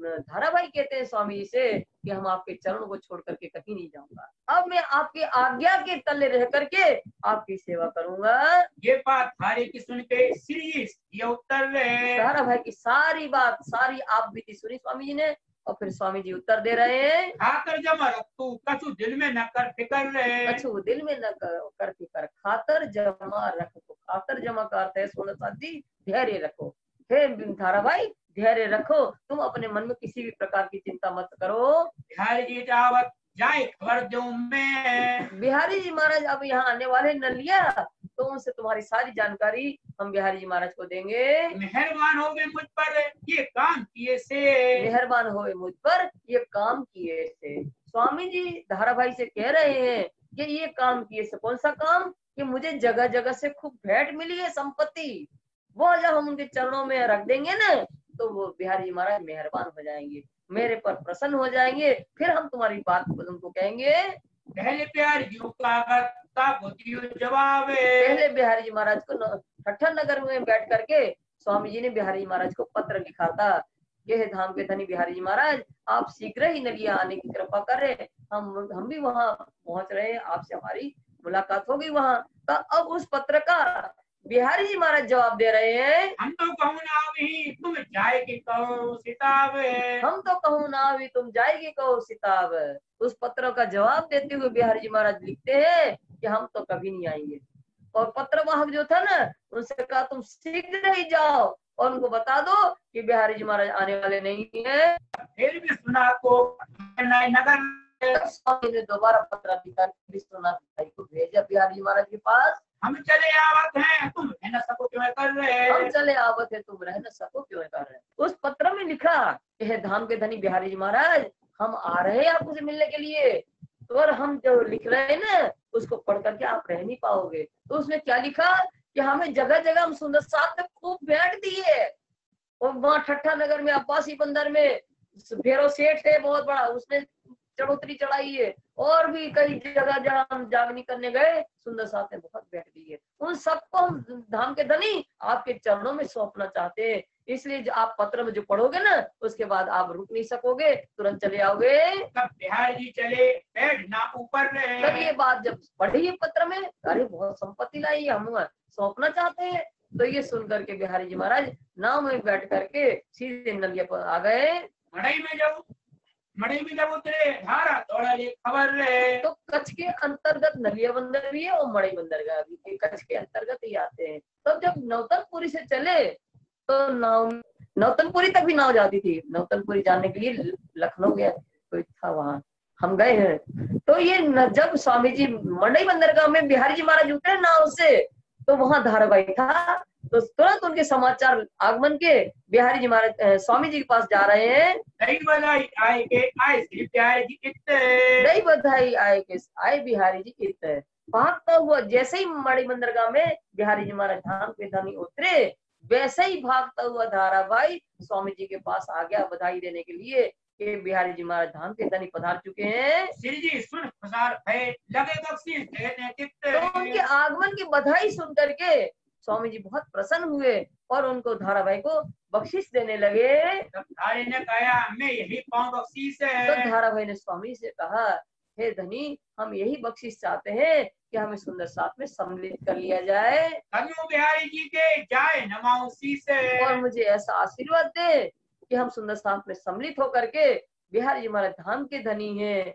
धाराभाई कहते हैं स्वामी जी से कि हम आपके चरणों को छोड़ करके कहीं नहीं जाऊंगा, अब मैं आपकी आज्ञा के तले रह करके आपकी सेवा करूंगा। ये बात धारे की सुन के श्री जी ये उत्तर रहे। धाराभाई की सारी बात, सारी आप बीती सुनी स्वामी जी ने, और फिर स्वामी जी उत्तर दे रहे हैं, खातर जमा रख तू कछु दिल में न कर फिकर रहे। कछु दिल में न कर फिकर, खातर जमा रखो। खातर जमा का अर्थ है सोना साथी धैर्य रखो। हे धाराभाई धैर्य रखो, तुम अपने मन में किसी भी प्रकार की चिंता मत करो। बिहारी जी जावत जाए खबर दूं मैं। बिहारी जी महाराज अब यहाँ आने वाले नलिया, तो उनसे तुम्हारी सारी जानकारी हम बिहारी जी महाराज को देंगे। मेहरबान हो गए मुझ पर ये काम किए से। मेहरबान होए मुझ पर ये काम किए से। स्वामी जी धाराभाई से कह रहे हैं कि ये काम किए से। कौन सा काम? कि मुझे जगह जगह से खूब भेंट मिली है, संपत्ति, वो जब हम उनके चरणों में रख देंगे ना, तो वो बिहारी जी महाराज मेहरबान हो जाएंगे, मेरे पर प्रसन्न हो जाएंगे, फिर हम तुम्हारी बात उनको कहेंगे। पहले बिहारी जी का जवाब पहले बिहारी जी महाराज को ठट्ठर नगर में बैठ करके स्वामी जी ने बिहारी जी महाराज को पत्र लिखा था कि हे धाम के धनी बिहारी जी महाराज, आप शीघ्र ही नलिया आने की कृपा करें, हम भी वहां पहुंच रहे हैं, आपसे हमारी मुलाकात होगी वहां। तो अब उस पत्र का बिहारी जी महाराज जवाब दे रहे हैं, हम तो कहूँ ना भी तुम जाएगी कहो सिताब। हम तो कहूँ ना भी तुम जाएगी कहो सिताब। उस पत्र का जवाब देते हुए बिहारी जी महाराज लिखते हैं कि हम तो कभी नहीं आएंगे। और पत्र वाहक जो था ना, उनसे कहा तुम शीघ्र ही जाओ और उनको बता दो कि बिहारी जी महाराज आने वाले नहीं है। फिर भी सुना को नगर स्वामी ने दोबारा पत्र लिखा, विश्वनाथ भाई को भेजा बिहारी जी महाराज के पास। हम चले आवत हैं तुम रह न सको क्यों कर रहे। हम चले आवत है तुम रह न सको क्यों कर रहे। उस पत्र में लिखा कि हे धाम के धनी बिहारी जी महाराज, हम आ रहे हैं आपसे मिलने के लिए, तो और हम जो लिख रहे हैं ना, उसको पढ़ करके आप रह नहीं पाओगे। तो उसमें क्या लिखा कि हमें जगह जगह हम सुंदर साथ में खूब भेंट दी है। और वहाँ ठट्ठा नगर में अब्बासी बंदर में भैरव सेठ है बहुत बड़ा, उसने चढ़ोतरी चढ़ाई है, और भी कई जगह जहाँ हम जागनी करने गए, सुंदर साथ ने बहुत भेंट दी है। उन सबको हम धाम के धनी आपके चरणों में सौंपना चाहते हैं। इसलिए जो आप पत्र में जो पढ़ोगे ना, उसके बाद आप रुक नहीं सकोगे, तुरंत चले आओगे। तब बिहारी जी चले बैठ ना ऊपर रहे। तब ये बात जब पढ़ी पत्र में, अरे बहुत संपत्ति लाई, हम सौंपना चाहते हैं। तो ये सुन करके बिहारी जी महाराज नाव में बैठ करके सीधे नलिया पर आ गए। मड़ई में जब उतरे धारा दौड़ा ले खबर रहे। तो कच्छ के अंतर्गत नलिया बंदर भी है और मड़ई बंदरगाह भी कच्छ के अंतर्गत ही आते हैं। तब जब नौतनपुरी से चले तो नौतनपुरी तक भी नाव जाती थी। नौतनपुरी जाने के लिए लखनऊ गया कोई था, वहां हम गए हैं। तो ये जब स्वामी जी मड़ई बंदरगाह में बिहारी जी महाराज उतरे नाव से, तो वहां धाराभाई था। तो तुरंत उनके समाचार आगमन के बिहारी जी महाराज स्वामी जी के पास जा रहे हैं। दही बधाई आए के आए श्री बिहारी जी इत। दही बधाई आए के आए बिहारी जी इत। भागता हुआ जैसे ही मड़ई बंदरगाह में बिहारी जी महाराज धाम के धनी उतरे, वैसे ही भागता हुआ धाराभाई स्वामी जी के पास आ गया बधाई देने के लिए कि बिहारी जी महाराज धाम के धनी पधार चुके हैं। श्री जी सुन प्रसार है लगे बख्शीश देने चित्त। तो उनके आगमन की बधाई सुन करके स्वामी जी बहुत प्रसन्न हुए और उनको धाराभाई को बख्शीश देने लगे। तब धारे ने कहा मैं यही पाऊं बख्शीश है। तो धाराभाई ने स्वामी से कहा, हे धनी, हम यही बख्शीश चाहते हैं कि हमें सुंदर साथ में सम्मिलित कर लिया जाए बिहारी जी के जाए नमाओ शीश। और मुझे ऐसा आशीर्वाद दे कि हम सुंदर साथ में सम्मिलित होकर के बिहारी जी हमारे धाम के धनी हैं,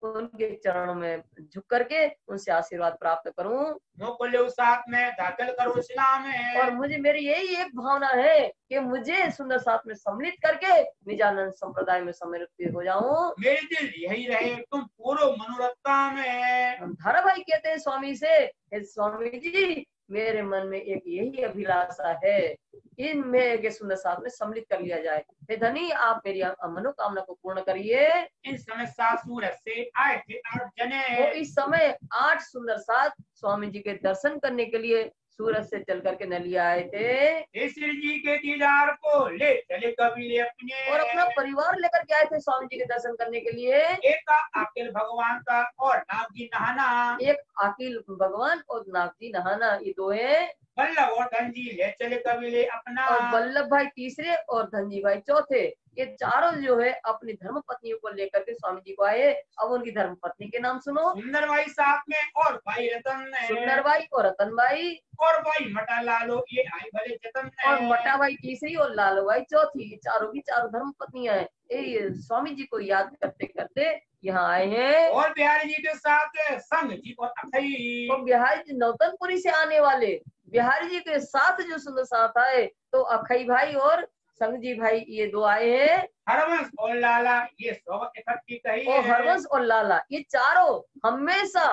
उनके चरणों में झुक करके उनसे आशीर्वाद प्राप्त करूं। साथ में दाखिल करो इस्लाम में। और मुझे मेरी यही एक भावना है कि मुझे सुंदर साथ में सम्मिलित करके निजानंद संप्रदाय में सम्मिलित हो जाऊं। मेरे दिल यही रहे तुम पूर्व मनोरथा में। धाराभाई कहते हैं स्वामी से, स्वामी जी मेरे मन में एक यही अभिलाषा है, इनमें के सुंदर साथ में सम्मिलित कर लिया जाए। हे धनी, आप मेरी मनोकामना को पूर्ण करिए। इस समय 7 सूरत से आए थे 8 जने। वो इस समय 8 सुंदर साथ स्वामी जी के दर्शन करने के लिए सूरत से चल करके नलिया आए थे। श्री जी के दीदार को ले चले कबीर अपने और अपना परिवार लेकर के आए थे स्वामी जी के दर्शन करने के लिए। एक अकेल भगवान का और नाग जी नहाना। एक अकेल भगवान और नाग जी नहाना, ये दो है। वल्लभ और धनजी ले चले कबीले अपना। और वल्लभ भाई तीसरे और धनजी भाई चौथे, ये चारों जो है अपनी धर्म पत्नियों को लेकर के स्वामी जी को आए। अब उनकी धर्म पत्नी के नाम सुनो। सुंदर भाई साथ में और भाई रतन ने, सुंदर भाई और रतन भाई और भाई मटा लालो ये आई भले जतन ने, और मटा भाई तीसरी और लालो भाई चौथी। चारों की चारों धर्म पत्नियां हैं। ये स्वामी जी को याद करते करते यहाँ आए हैं। और बिहारी जी के साथ संग जी और अखई। तो बिहारी जी नौतनपुरी से आने वाले बिहारी जी के साथ जो सुंदर साथ आए, तो अखई भाई और संगजी भाई ये दो आए हैं। हरवंश और लाला ये सोबत इकट्ठी कही और है। हरवंश और लाला ये चारों हमेशा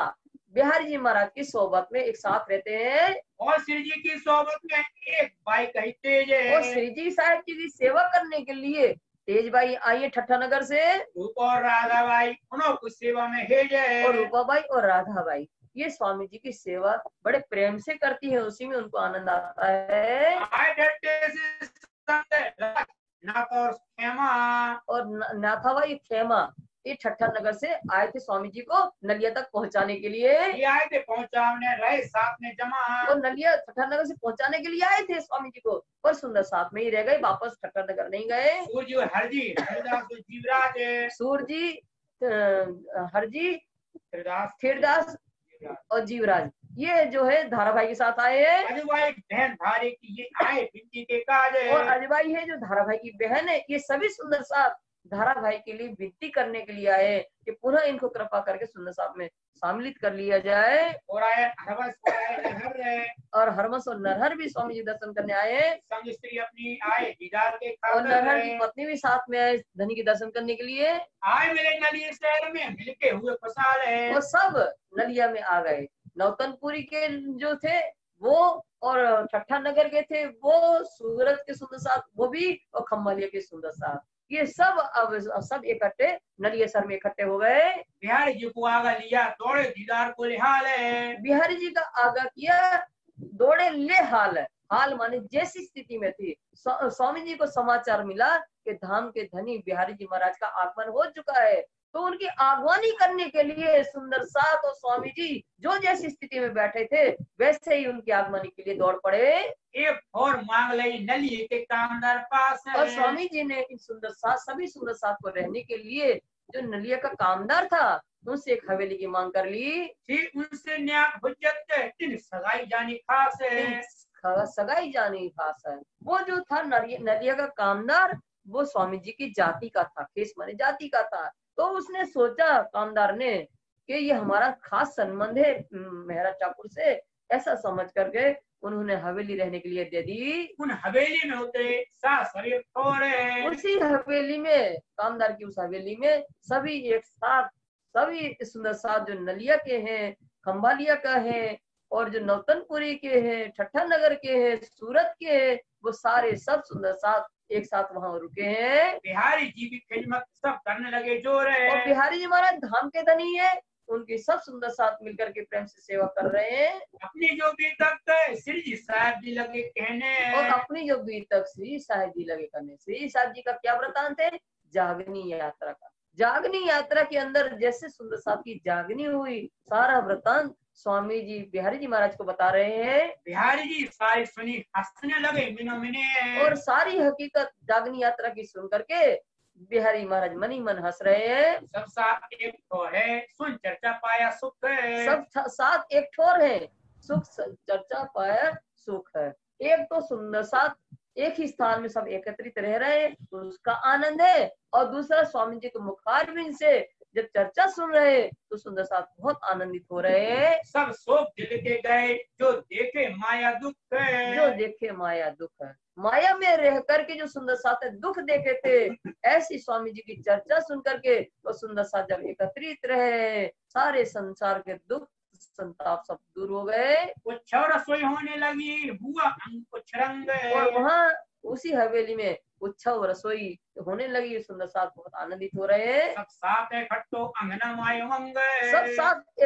बिहारी जी महाराज की सोबत में एक साथ रहते हैं। और श्री जी की सोबत में एक भाई कही तेज है। और श्री जी साहब जी की सेवा करने के लिए तेज भाई आइए ठट्ठा नगर से। रूप और राधा भाई उन्हों कुछ सेवा में हेज है। और रूपा बाई और राधा बाई ये स्वामी जी की सेवा बड़े प्रेम से करती है, उसी में उनको आनंद आता है। आए डरते से संत नाथ और खेमा। और नाथा बाई खेमा ये ठट्ठा नगर से आए थे स्वामी जी को नलिया तक पहुंचाने के लिए। ये आए थे पहुंचाने रहे साथ में जमा। और नलिया ठट्ठा नगर से पहुंचाने के लिए आए थे स्वामी जी को, पर सुंदर साथ में ही रह गए, वापस ठट्ठा नगर नहीं गए। सूर्य और हरजी हरिदास और जीवराज है। सूरजी हरजी हरिदास थिरदास और जीवराज ये जो है धाराभाई के साथ आए हैं। अजवाई बहन धारे की ये आए बिंदी के काज है। और अजबाई है जो धाराभाई की बहन है, ये सभी सुंदर साहब धाराभाई के लिए विनती करने के लिए आए कि पुनः इनको कृपा करके सुंदर साहब में सम्मिलित कर लिया जाए। और आए हरवंश और आए नरहर है। और हरमस और नरहर भी स्वामी जी दर्शन करने आए। संग स्त्री अपनी आए दीदार के और खातिर नरहर है। की पत्नी भी साथ में आए धनी के दर्शन करने के लिए। आए मिले नलिए शहर में मिलके हुए खुशहाल है। वो सब नलिया में आ गए। नौतनपुरी के जो थे वो, और ठट्ठा नगर के थे वो, सूरत के सुंदर साथ वो भी, और खम्भालिया के सुंदर साथ, ये सब अब सब इकट्ठे नलिया शहर में इकट्ठे हो गए। बिहारी जी को आगा लिया दौड़े दीदार को लिहाल है। बिहारी जी का आगाह किया दौड़े ले हाल है। हाल माने जैसी स्थिति में थी। स्वामी जी को समाचार मिला कि धाम के धनी बिहारी जी महाराज का आगमन हो चुका है, तो उनकी आगवानी करने के लिए सुंदर साथ और स्वामी जी जो जैसी स्थिति में बैठे थे वैसे ही उनकी आगमनी के लिए दौड़ पड़े। एक और मांग लई नलिए के कामदार पास है। और स्वामी जी ने इन सुंदर साथ सभी सुंदर साथ को रहने के लिए जो नलिया का कामदार था उनसे एक हवेली की मांग कर ली। फिर उनसे न्याय हुज्जत इन सगाई जानी खास है। सगाई जानी खास है। वो जो था नलिया का कामदार वो स्वामी जी की जाति का था, केस माने जाति का था। तो उसने सोचा कामदार ने कि ये हमारा खास संबंध है मेहरा ठाकुर से, ऐसा समझ करके उन्होंने हवेली रहने के लिए दे दी। उन हवेली में उतरे सास शरीर थोड़े। उसी हवेली में, कामदार की उस हवेली में सभी एक साथ, सभी सुंदर साथ जो नलिया के हैं, खम्भालिया का है, और जो नौतनपुरी के हैं, ठट्ठा नगर के हैं, सूरत के हैं, वो सारे सब सुंदर साथ एक साथ वहां रुके हैं। बिहारी जी की खिदमत सब करने लगे जोर है। और बिहारी जी महाराज धाम के धनी है, उनकी सब सुंदर साथ मिलकर के प्रेम से सेवा कर रहे हैं। अपनी जो भी तक श्री जी साहब जी लगे कहने। और अपनी जो भी तक श्री साहब जी लगे करने। श्री साहब जी का क्या वृतांत है? जागनी यात्रा का। जागनी यात्रा के अंदर जैसे सुंदर साहब की जागनी हुई, सारा वृतांत स्वामी जी बिहारी जी महाराज को बता रहे हैं। बिहारी जी सारी सुनी हंसने लगे मिनो मिने। और सारी हकीकत जागनी यात्रा की सुन करके बिहारी महाराज मनी मन हंस रहे हैं। सब साथ एक तो है सुन चर्चा पाया सुख है। सब साथ एक ठोर है, सुख चर्चा पाया सुख है। एक तो सुंदर साथ एक ही स्थान में सब एकत्रित रह रहे हैं तो उसका आनंद है, और दूसरा स्वामी जी के मुखारबिंद से जब चर्चा सुन रहे तो सुंदर साथ बहुत आनंदित हो रहे हैं। सब शोक दिल के गए जो देखे माया दुख है। जो देखे माया दुख है। माया में रह करके जो सुंदर साथ दुख देखे थे, ऐसी स्वामी जी की चर्चा सुन करके तो सुंदर साथ जब एकत्रित रहे, सारे संसार के दुख संताप सब दूर हो गए। कुछ रसोई होने लगी हुआ अंग कुछ रंग। और वहाँ उसी हवेली में उत्सव रसोई होने लगी, सुंदर साथ बहुत आनंदित हो रहे हैं। सब साथ इकट्ठो अंगना माय उमंग। सब साथ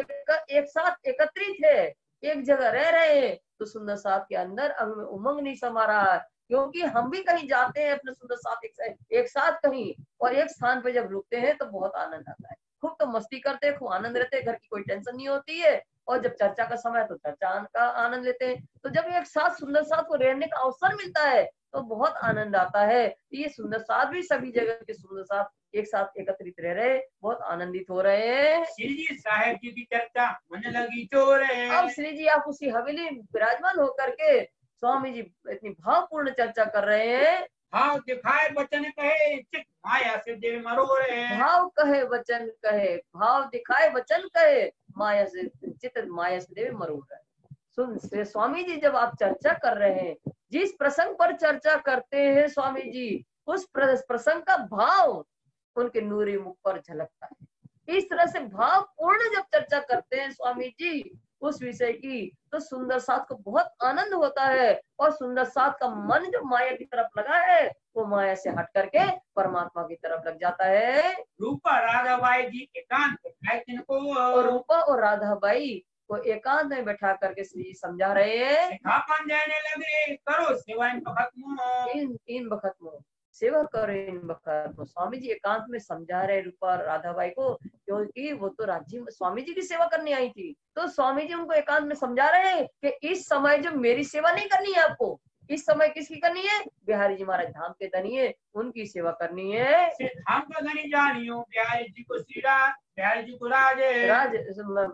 एक साथ एकत्रित है, एक जगह रह रहे हैं तो सुंदर साथ के अंदर अंग में उमंग नहीं समा रहा है, क्योंकि हम भी कहीं जाते हैं अपने सुंदर साथ एक साथ कहीं, और एक स्थान पे जब रुकते हैं तो बहुत आनंद आता है। खूब तो मस्ती करते हैं, खूब आनंद रहते हैं, घर की कोई टेंशन नहीं होती है। और जब चर्चा का समय तो चर्चा का आनंद लेते हैं। तो जब एक साथ सुंदर साथ को रहने का अवसर मिलता है तो बहुत आनंद आता है। ये सुंदर साथ भी सभी जगह के सुंदर साथ एक साथ एकत्रित रह रहे, बहुत आनंदित हो रहे हैं। श्री जी साहेब जी की चर्चा मन लगी चोर अब श्री जी आप उसी हवेली में विराजमान होकर के स्वामी जी इतनी भावपूर्ण चर्चा कर रहे हैं। भाव दिखाए वचन कहे चित माया से देव मरोड़े। भाव कहे वचन कहे, भाव दिखाए वचन कहे, माया से चित माया से देव मरोड़ है। सुन से स्वामी जी जब आप चर्चा कर रहे हैं, जिस प्रसंग पर चर्चा करते हैं स्वामी जी, उस प्रसंग का भाव उनके नूरी मुख पर झलकता है। इस तरह से भाव पूर्ण जब चर्चा करते हैं स्वामी जी उस विषय की, तो सुंदर साथ को बहुत आनंद होता है और सुंदर साथ का मन जो माया की तरफ लगा है वो माया से हट करके परमात्मा की तरफ लग जाता है। रूपा राधाबाई जी एकांत और रूपा और राधाबाई को एकांत में बैठा करके श्री जी समझा रहे हैं। देने लगे करो सेवा इन बखत में सेवा करो, इन बखत में। स्वामी जी एकांत में समझा रहे रूपा राधाबाई को, क्योंकि वो तो राज्य स्वामी जी की सेवा करने आई थी। तो स्वामी जी उनको एकांत में समझा रहे हैं कि इस समय जो मेरी सेवा नहीं करनी है आपको, इस समय किसकी करनी है? बिहारी जी महाराज धाम के धनी है, उनकी सेवा करनी है। धाम का धनी जानियो, बिहारी जी को श्रीराज, बिहारी जी को राज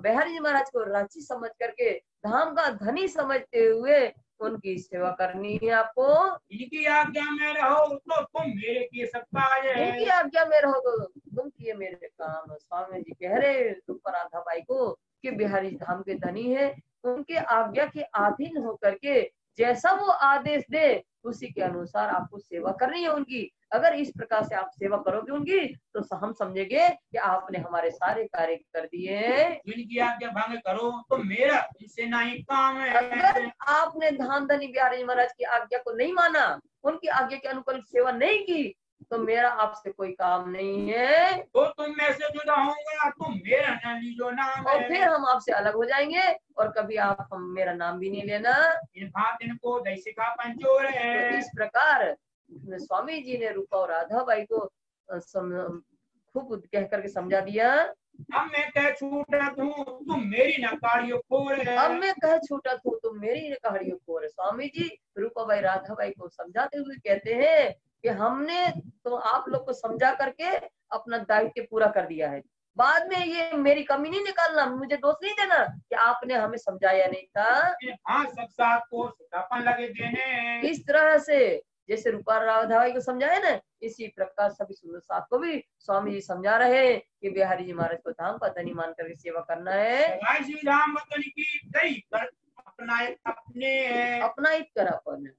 बिहारी जी महाराज को राजी समझ करके धाम का धनी समझते हुए उनकी सेवा करनी है आपको। इनकी आज्ञा में रहो तो तुम मेरे किए सब काज, इनकी आज्ञा में रहो तो तुम किए मेरे काम। स्वामी जी कह रहे रूपा राधाबाई को कि बिहारी धाम के धनी है, उनके आज्ञा के अधीन होकर के जैसा वो आदेश दे उसी के अनुसार आपको सेवा करनी है उनकी। अगर इस प्रकार से आप सेवा करोगे उनकी तो हम समझेंगे कि आपने हमारे सारे कार्य कर दिए हैं। इनकी आज्ञा भंग करो तो मेरा इनसे नहीं काम है। अगर आपने धाम धनी बिहारी महाराज की आज्ञा को नहीं माना, उनकी आज्ञा के अनुकूल सेवा नहीं की, तो मेरा आपसे कोई काम नहीं है। तो तुम में से जुदा होगा, तुम मेरा न लीजो नाम, और फिर हम आपसे अलग हो जाएंगे और कभी आप हम मेरा नाम भी नहीं लेना। इन बात इनको दैसिका पंचोर है। तो इस प्रकार स्वामी जी ने रूपा और राधाबाई को खूब कह करके समझा दिया। अब मैं कह छूटा हूँ तुम मेरी नकारियों खोर है। अब मैं कह छूटा हूँ तुम मेरी नकारियों खोर है। स्वामी जी रूपाबाई राधाबाई को समझाते हुए कहते हैं कि हमने तो आप लोग को समझा करके अपना दायित्व पूरा कर दिया है। बाद में ये मेरी कमी नहीं निकालना, मुझे दोष नहीं देना कि आपने हमें समझाया नहीं था। हाँ सब साथ को सुधापन लगे देने। इस तरह से जैसे रूपा राधाबाई को समझाया ना, इसी प्रकार सभी सुंदर साथ को भी स्वामी जी समझा रहे हैं कि बिहारी जी महाराज को धाम का धनी मान करके सेवा करना है। अपनाइत कर अपन।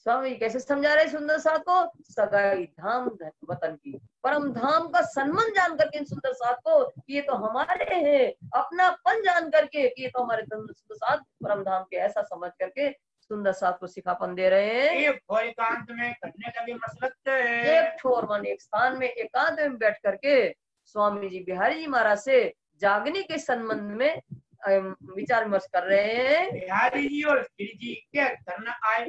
स्वामी कैसे समझा रहे सुंदर साथ को? सगाई धाम वतन की परम धाम का सम्मान जान करके सुंदर साथ को ये तो हमारे हैं, अपनापन जान करके ये तो हमारे सुंदर साथ परम धाम के ऐसा समझ करके सुंदर साथ को सिखापन दे रहे हैं। एकांत में करने लगे मसलत, एक ठोर मन एक स्थान में एकांत में बैठ करके स्वामी जी बिहारी जी महाराज से जागने के संबंध में विचार विमर्श कर रहे हैं। बिहारी जी और श्री जी क्या करना आई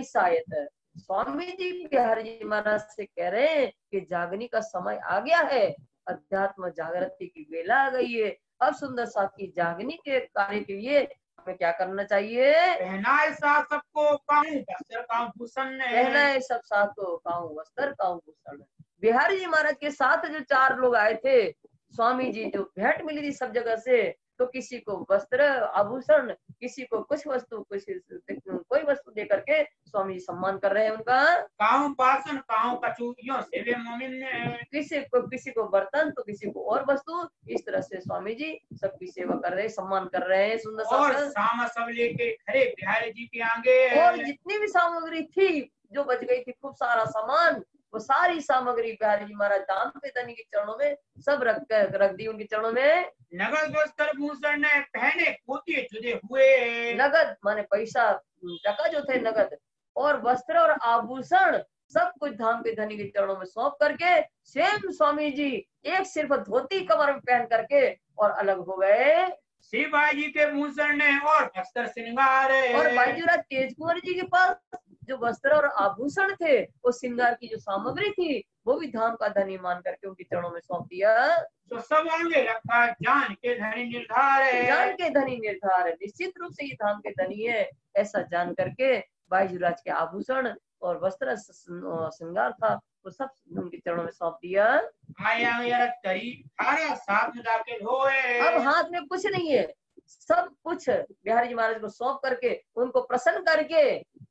शायद स्वामी जी बिहारी जी महाराज से कह रहे हैं कि जागने का समय आ गया है, अध्यात्म जागृति की बेला आ गई है। अब सुंदर साथ की जागने के कार्य के लिए हमें क्या करना चाहिए? पहनाए साथ सबको काऊ वस्त्र काऊ भूषण, पहनाए सब साथ को काऊ वस्त्र काऊ भूषण। बिहारी जी महाराज के साथ जो 4 लोग आए थे, स्वामी जी जो भेंट मिली थी सब जगह से, तो किसी को वस्त्र आभूषण, किसी को कुछ वस्तु, कोई वस्तु दे करके स्वामी जी सम्मान कर रहे हैं उनका। काऊ बासन काऊ कचूरियों से वे मोमिन, किसी को बर्तन तो किसी को और वस्तु, इस तरह से स्वामी जी सबकी सेवा कर रहे हैं, सम्मान कर रहे हैं। सुंदर और सामा सब लेके खड़े बिहारी जी के आगे, और जितनी भी सामग्री थी जो बच गई थी, खूब सारा सामान, वो सारी सामग्री बिहारी जी महाराज धाम के धनी के चरणों में सब रख दी उनके चरणों में। नगद वस्त्र भूषण ने पहने पोते जुदे हुए, नगद माने पैसा टका जो थे नगद, और वस्त्र और आभूषण सब कुछ धाम के धनी के चरणों में सौंप करके स्वयं स्वामी जी एक सिर्फ धोती कमर में पहन करके और अलग हो गए। श्री बाई जी के भूषण ने और वस्त्र श्रृंगार, और बाईजूराज तेज कुंवर जी के पास जो वस्त्र और आभूषण थे, वो श्रृंगार की जो सामग्री थी, वो भी धाम का धनी मान करके उनके चरणों में सौंप दिया। तो सब आगे रखा, जान के धनी निर्धार जान है। के धनी निर्धार है, निश्चित रूप से ये धाम के धनी है, ऐसा जान करके बाईजुराज के आभूषण और वस्त्र श्रृंगार था वो सब उनके चरणों में सौंप दिया। आया यरत करी थारा साथ में दाखिल होए। अब हाथ में कुछ नहीं है, सब कुछ बिहारी जी महाराज को सौंप करके उनको प्रसन्न करके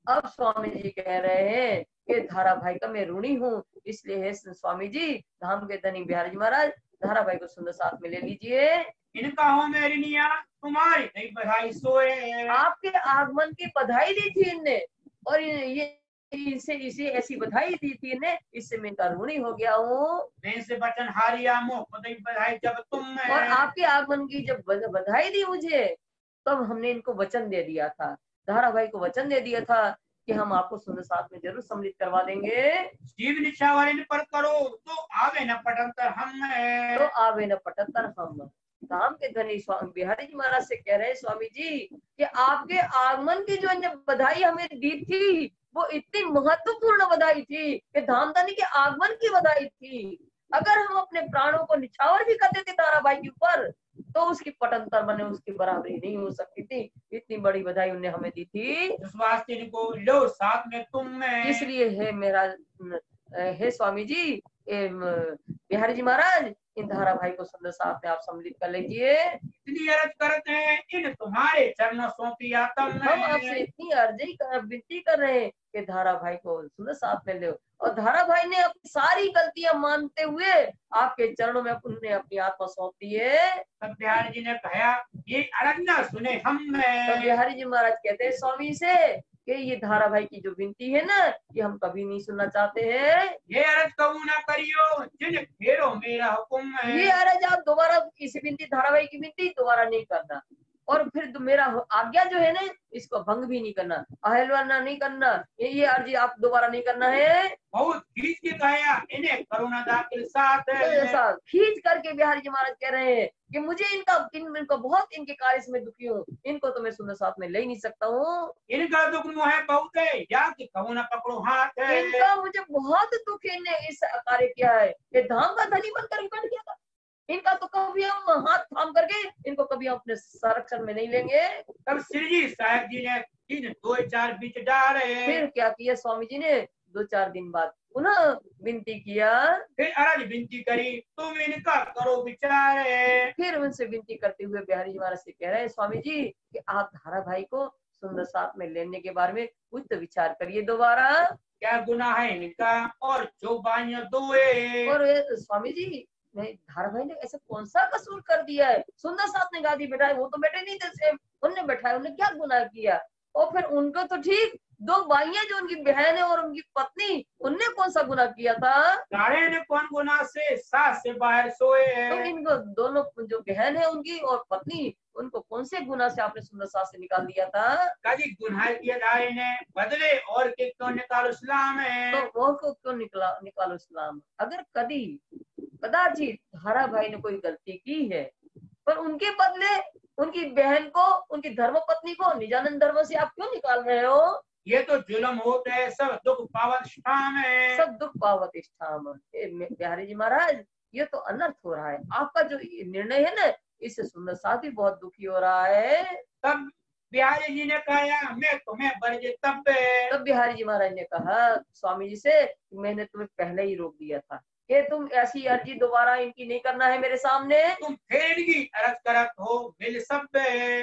अब स्वामी जी कह रहे हैं कि धारा भाई का मैं ऋणी हूँ, इसलिए है स्वामी जी धाम के धनी बिहारी जी महाराज धारा भाई को सुंदर साथ में ले लीजिए। इनका हो मेरी निया, तुम्हारी नहीं बधाई सोए। आपके आगमन की बधाई दी थी इनने और ये इसे ऐसी बधाई दी थी इन्हें, इससे मैं इनका ऋणी हो गया हूँ। मैं से बचन हारिया मोह बधाई बधाई जब तुम और आपके आगमन की जब बधाई दी मुझे तब हमने इनको वचन दे दिया था, धारा भाई को वचन दे दिया था कि हम आपको सुंदर साथ में जरूर सम्मिलित करवा देंगे। जीव निशा वाले पर करो तो आवे न पटंतर हम तो आवे न पटंतर हम। धाम के धनी स्वामी बिहारी जी महाराज से कह रहे हैं स्वामी जी कि आपके आगमन की जो बधाई हमें दी थी वो इतनी महत्वपूर्ण बधाई थी कि धाम धनी के आगमन की बधाई थी। अगर हम अपने प्राणों को निछावर भी करते थे तारा भाई के ऊपर तो उसकी पटंतर बने उसकी बराबरी नहीं हो सकती थी, इतनी बड़ी बधाई उन्हें हमें दी थी। वास्ते को लो साथ में तुम इसलिए है मेरा हे स्वामी जी बिहारी जी महाराज इन धारा भाई को सुंदर साथ में आप सम्मिलित कर लीजिए। इतनी अर्ज करते हैं इन तुम्हारे चरणों सौंपी आतम। हम आपसे इतनी अर्जी विनती कर रहे हैं कि धारा भाई को सुंदर साथ में ले, और धारा भाई ने अपनी सारी गलतियां मानते हुए आपके चरणों में उन्होंने अपनी आत्मा सौंप दी है। तब बिहारी जी ने कहा ये अरन्ना सुने हम। तब बिहारी जी महाराज कहते हैं स्वामी से कि ये धारा भाई की जो विनती है ना ये हम कभी नहीं सुनना चाहते हैं। ये अर्ज कबू ना करियो जिन फेरो मेरा हुक्म है। ये अर्ज आप दोबारा इस विनती धारा भाई की विनती दोबारा नहीं करना, और फिर मेरा आज्ञा जो है ना इसको भंग भी नहीं करना, अहलवाना नहीं करना, ये अर्जी आप दोबारा नहीं करना है। बहुत खींच के कहा इन्हें करुणा दाखिल साथ ऐसा खींच करके बिहारी जी महाराज कह रहे हैं कि मुझे इनका बहुत इनके कार्य से मैं दुखी हूँ, इनको तो मैं सुंदर साथ में ले नहीं सकता हूँ। इनका दुख मुझे बहुत है या कि कहूँ ना पकड़ो हाथ है। इनका मुझे बहुत दुख इनने इस कार्य किया है कि धाम का धनी बनकर बैठ गया था, इनका तो कभी हम हाथ थाम करके इनको कभी अपने संरक्षण में नहीं लेंगे। तब श्री जी साहब जी ने 2-4 बीच डाले। फिर क्या किया स्वामी जी ने 2-4 दिन बाद पुनः विनती किया। फिर अरज विनती करी तुम इनका करो विचार। फिर उनसे विनती करते हुए बिहारी जी महाराज से कह रहे हैं स्वामी जी कि आप धारा भाई को सुंदर साथ में लेने के बारे में कुछ तो विचार करिए दोबारा। क्या गुनाह है इनका और जो बाइयां दोए। और स्वामी जी नहीं धारा भाई ने ऐसा कौन सा कसूर कर दिया है, सुंदर साथ में गादी बैठाए वो तो बैठे नहीं थे, उनने बैठाया, उन्हें क्या गुनाह किया। और फिर उनको तो ठीक 2 बाइयां जो उनकी बहन है और उनकी पत्नी उनने कौन सा गुनाह किया था। सारे ने कौन गुनाह से सास से बाहर सोए। तो इनको दोनों जो बहन है उनकी और पत्नी उनको कौन से गुनाह से आपने सुंदर साथ से निकाल दिया था। काजी गुनाह किया दाए ने बदले और के क्यों निकालो इस्लाम है। तो और को क्यों निकालो इस्लाम। अगर कदाचित धारा भाई ने कोई गलती की है पर उनके बदले उनकी बहन को उनकी धर्म पत्नी को निजानंद धर्म से आप क्यों निकाल रहे हो। ये तो जुल्म होता है, सब दुख पावत स्थाम है। सब दुख पावत स्थाम। बिहारी जी महाराज ये तो अनर्थ हो रहा है, आपका जो निर्णय है ना इससे सुंदर साथ भी बहुत दुखी हो रहा है। तब बिहारी जी ने कहा मैं तुम्हें बरजे तब बिहारी जी महाराज ने कहा स्वामी जी से मैंने तुम्हें पहले ही रोक दिया था कि तुम ऐसी अर्जी दोबारा इनकी नहीं करना है मेरे सामने। तुम फिर इनकी अर्ज करत हो मिल सब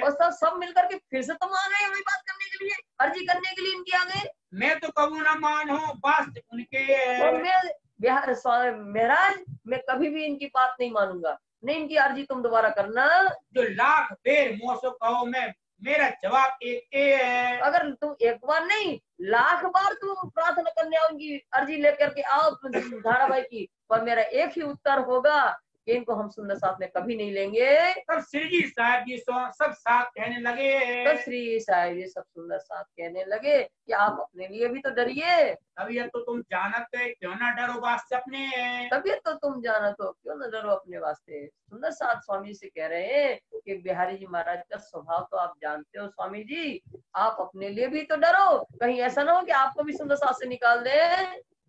और सब मिलकर के फिर से तुम आ गए वही बात करने के लिए, अर्जी करने के लिए इनकी आ गए। मैं तो कबू ना मान हूँ बात उनके। और मैं बिहार महाराज मैं कभी भी इनकी बात नहीं मानूंगा, नहीं इनकी अर्जी तुम दोबारा करना। जो लाख बेर मोसो कहो मैं मेरा जवाब एक है। अगर तुम एक बार नहीं लाख बार तुम प्रार्थना करने आओ उनकी अर्जी लेकर के आओ धारा भाई की, पर मेरा एक ही उत्तर होगा कि इनको हम सुंदर साथ में कभी नहीं लेंगे। तब श्री जी साहब जी सब साथ कहने लगे। तब श्री साहब जी सब सुंदर साथ कहने लगे कि आप अपने लिए भी तो डरिए। तबीयत तो तुम जानत है क्यों ना डरो वास्ते अपने। तबीयत तो तुम जानत हो क्यों ना डरो अपने वास्ते। सुंदर साथ स्वामी से कह रहे हैं कि बिहारी जी महाराज का स्वभाव तो आप जानते हो स्वामी जी, आप अपने लिए भी तो डरो, कहीं ऐसा ना हो कि आपको भी सुंदर साथ से निकाल दे।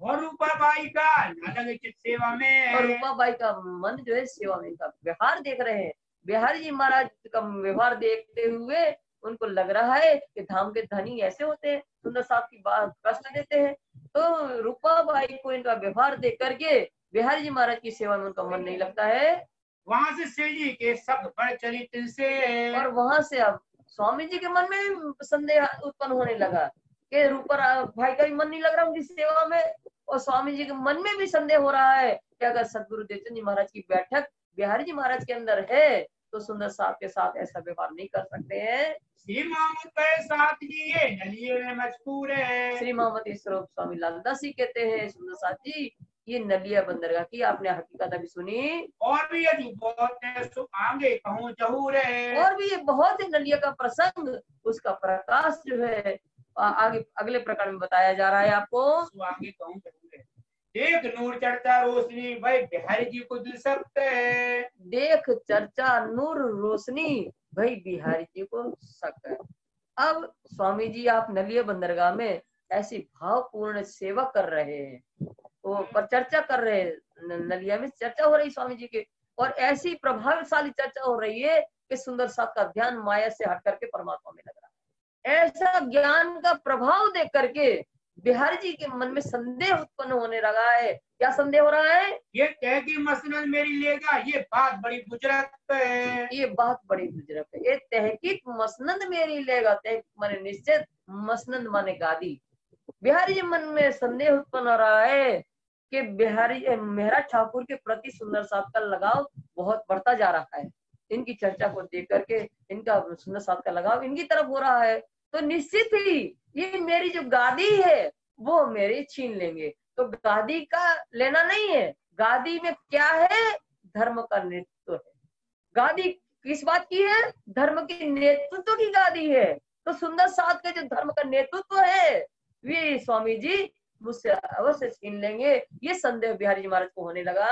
और रूपाबाई का अलग चित सेवा में। और रूपाबाई का मन जो है सेवा में, इनका व्यवहार देख रहे हैं। बिहारी जी महाराज का व्यवहार देखते हुए उनको लग रहा है कि धाम के धनी ऐसे होते हैं, सुंदर साहब की बात कष्ट देते हैं। तो रूपाबाई को इनका व्यवहार देख करके बिहारी जी महाराज की सेवा में उनका मन नहीं लगता है। वहां से श्री जी के शब्द बढ़ चली तिल से। और वहां से अब स्वामी जी के मन में संदेह उत्पन्न होने लगा कि रूपा भाई का भी मन नहीं लग रहा उनकी सेवा में, और स्वामी जी के मन में भी संदेह हो रहा है कि अगर सदगुरु देवचंद जी महाराज की बैठक बिहारी जी महाराज के अंदर है तो सुंदर साहब के साथ ऐसा व्यवहार नहीं कर सकते हैं। श्री मोहम्मद के साथ जी ये नलिये में मजबूर है। श्री मोहम्मद स्वरूप स्वामी लालदास जी कहते हैं, सुंदर साहब जी ये नलिया बंदरगाह की आपने हकीकत अभी सुनी। और भी यदि बहुत आगे कहूँ जहूर है। और भी ये बहुत ही नलिया का प्रसंग, उसका प्रकाश जो है आगे अगले प्रकार में बताया जा रहा है आपको। आगे कहूँ जहूर है। देख नूर चढ़ता रोशनी भाई बिहारी जी को दिल सकते है। देख चर्चा नूर रोशनी भाई बिहारी जी को शक है। अब स्वामी जी आप नलिया बंदरगाह में ऐसी भावपूर्ण सेवा कर रहे हैं, वो पर चर्चा कर रहे हैं, नलिया में चर्चा हो रही स्वामी जी की, और ऐसी प्रभावशाली चर्चा हो रही है कि सुंदर साहब का ध्यान माया से हट करके परमात्मा में लग रहा है। ऐसा ज्ञान का प्रभाव देख करके बिहारी जी के मन में संदेह उत्पन्न होने लगा है। क्या संदेह हो रहा है? ये कह की मसनद मेरी लेगा, ये बात बड़ी बुजुर्ग है। ये बात बड़ी बुजुर्ग है। ये तहकीक मसनद मेरी लेगा, तहकीक माने निश्चित, मसनद माने गादी। बिहारी जी मन में संदेह उत्पन्न हो रहा है कि बिहारी मेहरा ठाकुर के प्रति सुंदर साहब का लगाव बहुत बढ़ता जा रहा है। इनकी चर्चा को देख करके इनका सुंदर साहब का लगाव इनकी तरफ हो रहा है, तो निश्चित ही ये मेरी जो गादी है वो मेरी छीन लेंगे। तो गादी का लेना नहीं है, गादी में क्या है? धर्म का नेतृत्व है। गादी किस बात की है? धर्म के नेतृत्व की गादी है। तो सुंदर साहब के जो धर्म का नेतृत्व है वे स्वामी जी मुझसे अवश्य छीन लेंगे। ये संदेह बिहारी जी महाराज को होने लगा।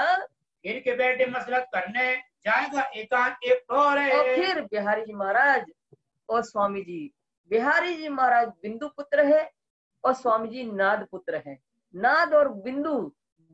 इनके बेटे मसलत करने जाएगा एकांत एक और है। और फिर बिहारी जी महाराज और स्वामी जी, बिहारी जी महाराज बिंदु पुत्र है और स्वामी जी नाद पुत्र है। नाद और बिंदु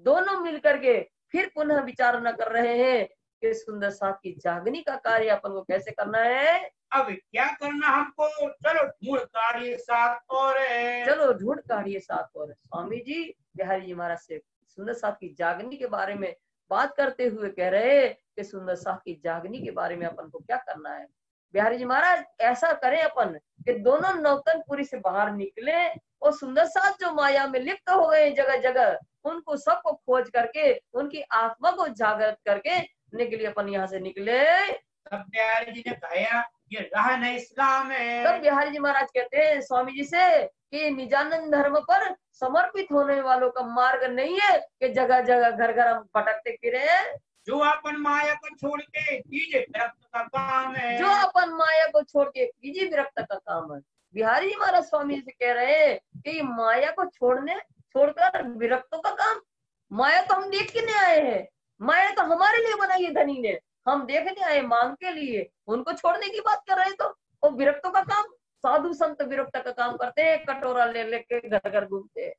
दोनों मिलकर के फिर पुनः विचार न कर रहे हैं कि सुंदर साहब की जागनी का कार्य अपन को कैसे करना है। अब क्या करना हमको? चलो ढूंढ काढ़िए साथ और है। चलो ढूंढ काढ़िए साथ और है। स्वामी जी बिहारी जी महाराज से सुंदर साहब की जागनी के बारे में बात करते हुए कह रहे कि सुंदर साहब की जागनी के बारे में अपन को क्या करना है। बिहारी जी महाराज ऐसा करें अपन कि दोनों नौतनपुरी से बाहर निकले और सुंदर साहब जो माया में लिप्त हो गए जगह जगह, उनको सबको खोज करके उनकी आत्मा को जागृत करके के लिए अपन यहाँ से निकले। तब बिहारी जी ने कहा ये राह नहीं इस्लाम है। तब बिहारी जी महाराज कहते हैं स्वामी जी से कि निजानंद धर्म पर समर्पित होने वालों का मार्ग नहीं है कि जगह जगह घर घर हम भटकते फिरे। जो अपन माया को छोड़ के कीजिए विरक्त का काम है। जो अपन माया को छोड़ के कीजिए विरक्त का काम है। बिहारी जी महाराज स्वामी जी से कह रहे हैं कि माया को छोड़कर विरक्तों का काम। माया तो हम देख के नहीं आए हैं, माया तो हमारे लिए बनाई है धनी ने, हम देखने आए मांग के लिए, उनको छोड़ने की बात कर रहे हैं। तो और विरक्तों का काम, साधु संत विरक्त का काम करते हैं, कटोरा ले लेके घर घर घूमते हैं।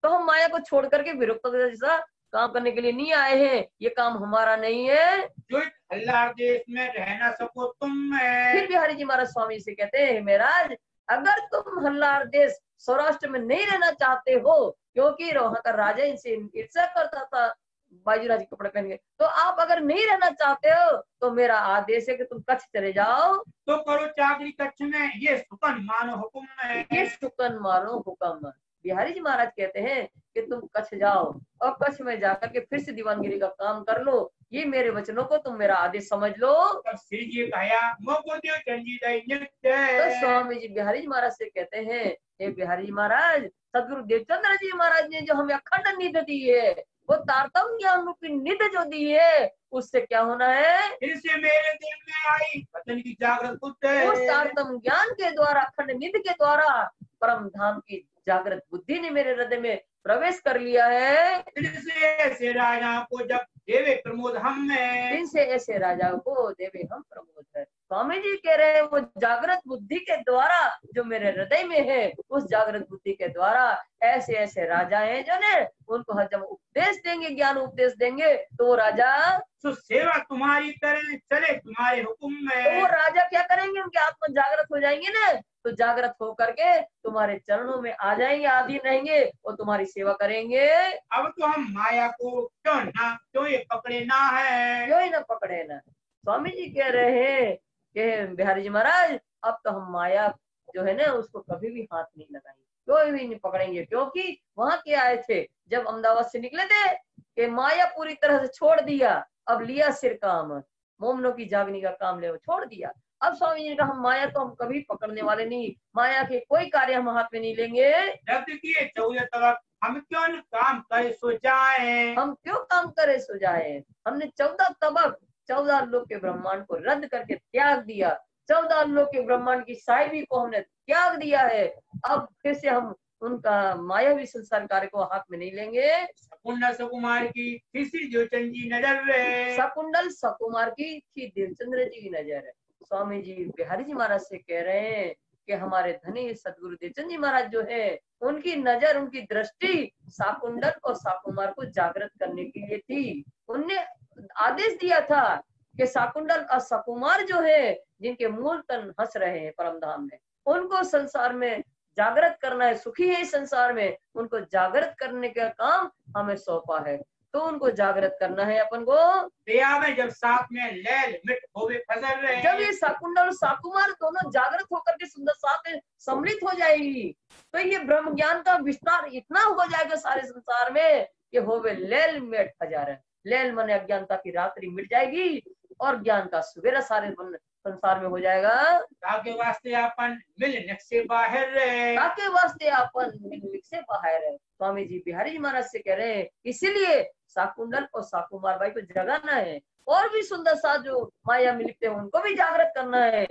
तो हम माया को छोड़ करके विरक्तों जैसा काम करने के लिए नहीं आए हैं, ये काम हमारा नहीं है। जो हल्लार देश में रह ना सको तुम है। फिर बिहारी जी महाराज स्वामी से कहते हैं महाराज अगर तुम हल्लार देश सौराष्ट्र में नहीं रहना चाहते हो, क्योंकि वहां का राजा इनसे ईर्ष्या करता था, बाजीराव जी कपड़े पहन के, तो आप अगर नहीं रहना चाहते हो तो मेरा आदेश है कि तुम कच्छ चले जाओ। तो करो चाकरी कच्छ में, ये सुकन मानो हुक्म है। ये सुकन मानो हुक्म। बिहारी जी महाराज कहते हैं कि तुम कच्छ जाओ और कच्छ में जाकर के फिर से दीवानगिरी का काम कर लो, ये मेरे वचनों को तुम मेरा आदेश समझ लो। तब श्री जी कहा मोको देव चंदी तो स्वामी जी बिहारी जी महाराज से कहते हैं हे बिहारी जी महाराज, सदगुरु देवचंद्र जी महाराज ने जो हमें अखंड निधि दी है, वो तारतम ज्ञान रूपी निधि जो दी है, उससे क्या होना है? इससे मेरे दिल में आई वतन की जागृत बुद्धि। उस तारतम ज्ञान के द्वारा, अखंड निधि के द्वारा परम धाम की जागृत बुद्धि ने मेरे हृदय में प्रवेश कर लिया है। इनसे ऐसे राजा को जब देवे प्रमोद हम में, इनसे ऐसे राजा को देवे हम प्रमोद है। स्वामी जी कह रहे हैं वो जागृत बुद्धि के द्वारा जो मेरे हृदय में है, उस जागृत बुद्धि के द्वारा ऐसे ऐसे राजा हैं जो ने उनको जब उपदेश देंगे, ज्ञान उपदेश देंगे, तो वो राजा, सो सेवा तुम्हारी करें, चले तुम्हारे हुक्म तो वो में। राजा क्या करेंगे, उनके आत्मा जागृत हो जाएंगे ना, तो जागृत होकर के तुम्हारे चरणों में आ जाएंगे, आधीन रहेंगे और तुम्हारी सेवा करेंगे। अब तो हम माया को क्यों ये पकड़े ना है। क्यों ही ना पकड़े ना। स्वामी जी कह रहे हैं कि बिहारी जी महाराज, अब तो हम माया जो है ना उसको कभी भी हाथ नहीं लगाएंगे, कोई भी नहीं पकड़ेंगे, क्योंकि वहां के आए थे जब अहमदाबाद से निकले थे कि माया पूरी तरह से छोड़ दिया, अब लिया सिर काम, मोमनों की जागनी का काम ले छोड़ दिया। अब स्वामी जी ने कहा हम माया तो हम कभी पकड़ने वाले नहीं, माया के कोई कार्य हम हाथ में नहीं लेंगे। रक्त किए 14 तबक, हम क्यों न काम करे सो जाए। हम क्यों काम करे सो जाए। हमने 14 तबक 14 लोक के ब्रह्मांड को रद्द करके त्याग दिया, 14 लोक के ब्रह्मांड की साहिबी को हमने त्याग दिया है। अब फिर से हम उनका मायावी संसार कार्य को हाथ में नहीं लेंगे। शकुंडल सुकुमार की किसी देवचंद जी नजर रे। शकुंडल सुकुमार की थी देवचंद्र जी की नजर है। स्वामी जी बिहारी जी महाराज से कह रहे हैं कि हमारे धनी सदगुरु देवचंद जी महाराज जो है, उनकी नजर, उनकी दृष्टि शाकुंडल और शाकुमार को जागृत करने के लिए थी। उनने आदेश दिया था कि शाकुंडल और शाकुमार जो है, जिनके मूल तन हंस रहे हैं परम धाम में, उनको संसार में जागृत करना है, सुखी है इस संसार में, उनको जागृत करने का काम हमें सौंपा है, तो उनको जागृत करना है अपन को। दया में जब साथ में लैल मिट होवे फजर रहे। जब ये शाकुंडल और शाकुमार दोनों जागृत होकर के सुंदर साथ में सम्मिलित हो जाएगी, तो ये ब्रह्म ज्ञान का विस्तार इतना हो जाएगा सारे संसार में कि होवे लैल मिट फजर। लैल मन अज्ञानता की रात्रि मिट जाएगी और ज्ञान का सवेरा सारे संसार में हो जाएगा। ताके वास्ते अपन मिलने से बाहर रहे। ताके वास्ते अपन मिलने से बाहर है। स्वामी जी बिहारी जी महाराज से कह रहे हैं, इसीलिए शाकुंडल और शाकुमार भाई को जगाना है, और भी सुंदर सा जो माया में लिखते हैं उनको भी जागृत करना है।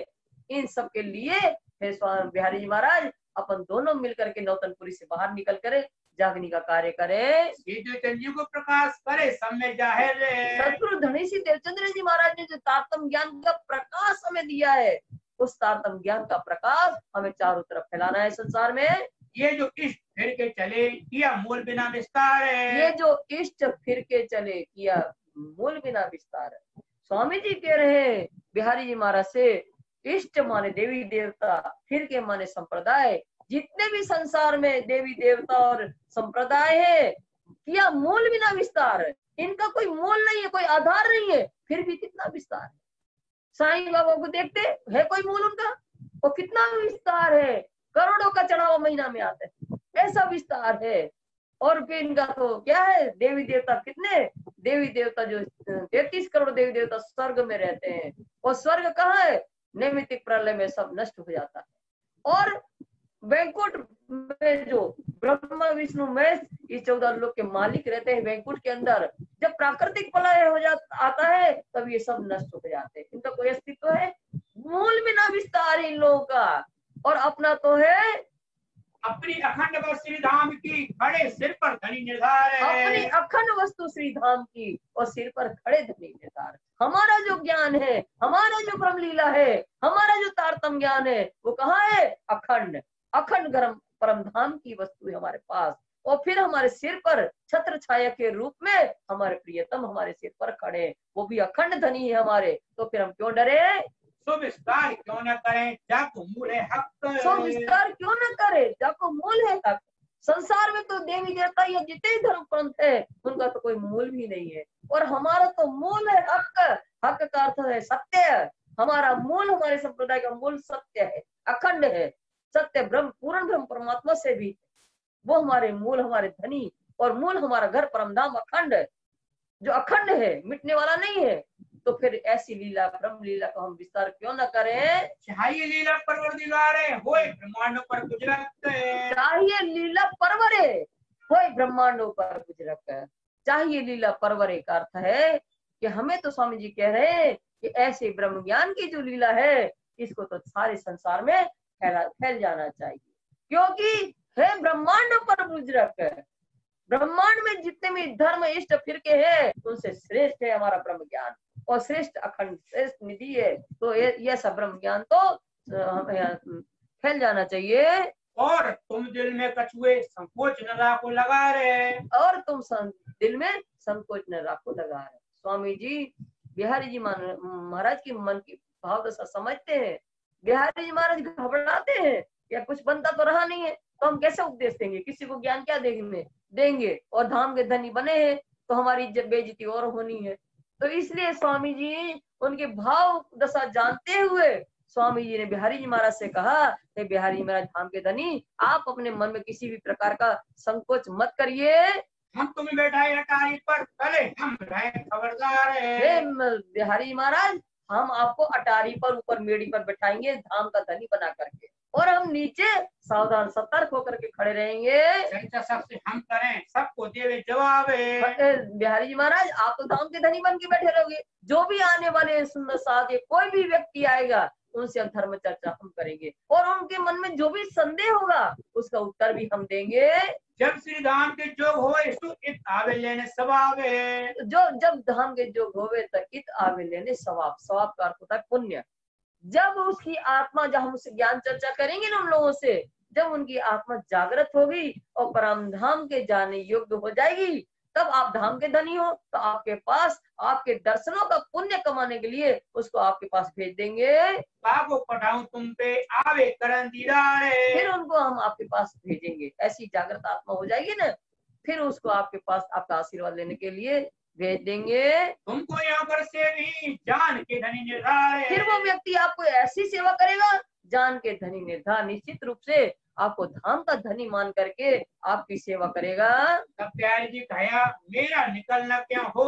इन सब के लिए हे स्वामी बिहारी जी महाराज अपन दोनों मिलकर के नौतनपुरी से बाहर निकल कर जागने का कार्य करे। देवचंद जी को प्रकाश करे सब में जाहिर रहे। सदगुरु धनी श्री देवचंद्र जी महाराज ने जो तारतम ज्ञान का प्रकाश हमें दिया है, उस तारतम ज्ञान का प्रकाश हमें चारों तरफ फैलाना है संसार में। ये जो इष्ट फिर के चले किया मूल बिना विस्तार है। ये जो इष्ट फिर के चले किया मूल बिना विस्तार है। स्वामी जी कह रहे हैं बिहारी जी महाराज से, इष्ट माने देवी देवता, फिर के माने संप्रदाय, जितने भी संसार में देवी देवता और संप्रदाय है, किया मूल बिना विस्तार है। इनका कोई मूल नहीं है, कोई आधार नहीं है, फिर भी कितना विस्तार है। साईं बाबा को देखते है कोई मूल उनका, वो कितना विस्तार है, करोड़ों का चढ़ावा महीना में आता है, ऐसा विस्तार है। और फिर इनका तो क्या है, देवी देवता कितने, देवी देवता जो 33 करोड़ देवी देवता स्वर्ग में रहते हैं, और स्वर्ग कहाँ है, नैमित्तिक प्रलय में सब नष्ट हो जाता है। और वैकुंठ में जो ब्रह्मा विष्णु महेश ये 14 लोग के मालिक रहते हैं वैकुंठ के अंदर, जब प्राकृतिक प्रलय हो जाता आता है तब ये सब नष्ट हो जाते हैं, इनका कोई अस्तित्व है, मूल बिना विस्तार है इन लोगों का। और अपना तो है अपनी अखंड वस्तु श्री धाम की खड़े सिर पर धनी निर्धार है। अपनी अखंड वस्तु श्री धाम की और सिर पर खड़े धनी निर्धार। हमारा जो ज्ञान है, हमारा जो ब्रह्म लीला है, हमारा जो तारतम ज्ञान है, वो कहाँ है, अखंड अखंड गरम परम धाम की वस्तु है हमारे पास। और फिर हमारे सिर पर छत्र छाया के रूप में हमारे प्रियतम हमारे सिर पर खड़े, वो भी अखंड धनी है हमारे, तो फिर हम क्यों डरे। सो विस्तार क्यों न करें जाको मूल है हक। सो विस्तार क्यों न करे जाको मूल है हक। संसार में तो देवी देवता या जितने धर्म पंथ है उनका तो कोई मूल भी नहीं है, और हमारा तो मूल है हक। हक का अर्थ है सत्य। हमारा मूल, हमारे संप्रदाय का मूल सत्य है, अखंड है, सत्य ब्रह्म, पूर्ण ब्रह्म परमात्मा से भी वो हमारे मूल, हमारे धनी, और मूल हमारा घर परमधाम अखंड है, जो अखंड है, मिटने वाला नहीं है। तो फिर ऐसी लीला, ब्रह्म लीला को हम विस्तार क्यों न करें। चाहिए लीला परवरदिगारे होए ब्रह्मांडों पर गुजरत। चाहिए लीला परवरे होए ब्रह्मांडों पर गुजरत। चाहिए लीला परवरे का अर्थ है कि हमें तो स्वामी जी कह रहे हैं कि ऐसे ब्रह्म ज्ञान की जो लीला है इसको तो सारे संसार में फैल जाना चाहिए, क्योंकि है ब्रह्मांडों पर गुजरत। ब्रह्मांड में जितने भी धर्म इष्ट फिर के हैं उनसे श्रेष्ठ है हमारा ब्रह्म ज्ञान, और श्रेष्ठ अखंड श्रेष्ठ निधि है। तो ये सब ब्रह्म ज्ञान तो हमें फैल जाना चाहिए। और तुम दिल में कछुए संकोच न राखो लगा रहे। और तुम दिल में संकोच न राखो लगा रहे। स्वामी जी बिहारी जी महाराज की मन की भाव दशा समझते हैं। बिहारी जी महाराज घबराते हैं, या कुछ बनता तो रहा नहीं है तो हम कैसे उपदेश देंगे, किसी को ज्ञान क्या देंगे, और धाम के धनी बने हैं तो हमारी इज्जत बेइज्जती और होनी है। तो इसलिए स्वामी जी उनके भाव दशा जानते हुए स्वामी जी ने बिहारी जी महाराज से कहा कि बिहारी जी महाराज धाम के धनी, आप अपने मन में किसी भी प्रकार का संकोच मत करिए। हम तुम्हें बैठाए अटारी पर, चले हम रहे खबरदार है। बिहारी जी महाराज, हम आपको अटारी पर ऊपर मेड़ी पर बैठाएंगे धाम का धनी बना करके, और हम नीचे सावधान सतर्क होकर के खड़े रहेंगे। चर्चा सबसे हम करें, सबको देवे जवाब। बिहारी जी महाराज, आप तो धाम के धनी बन के बैठे रहोगे, जो भी आने वाले सुंदर साथ कोई भी व्यक्ति आएगा उनसे हम धर्म चर्चा हम करेंगे, और उनके मन में जो भी संदेह होगा उसका उत्तर भी हम देंगे। जब श्री धाम के जोग होवे सो इत आवे लेने सवावे। जब धाम के जोग होवे तो इत आवे लेने सवाब। सवाब का अर्थ होता है पुण्य। जब उसकी आत्मा, जब हम उससे ज्ञान चर्चा करेंगे ना उन लोगों से, जब उनकी आत्मा जागृत होगी और परम धाम के जाने योग्य हो जाएगी, तब आप धाम के धनी हो तो आपके पास आपके दर्शनों का पुण्य कमाने के लिए उसको आपके पास भेज देंगे। बाबू पढ़ाऊं तुम पे आवे करन दीदारे। फिर उनको हम आपके पास भेजेंगे। ऐसी जागृत आत्मा हो जाएगी ना, फिर उसको आपके पास आपका आशीर्वाद लेने के लिए भेज देंगे। तुमको यहाँ पर से भी जान के धनी निर्धार। फिर वो व्यक्ति आपको ऐसी सेवा करेगा, जान के धनी निर्धार, निश्चित रूप से आपको धाम का धनी मान करके आपकी सेवा करेगा। तब बिहारी जी कहा मेरा निकलना क्यों हो?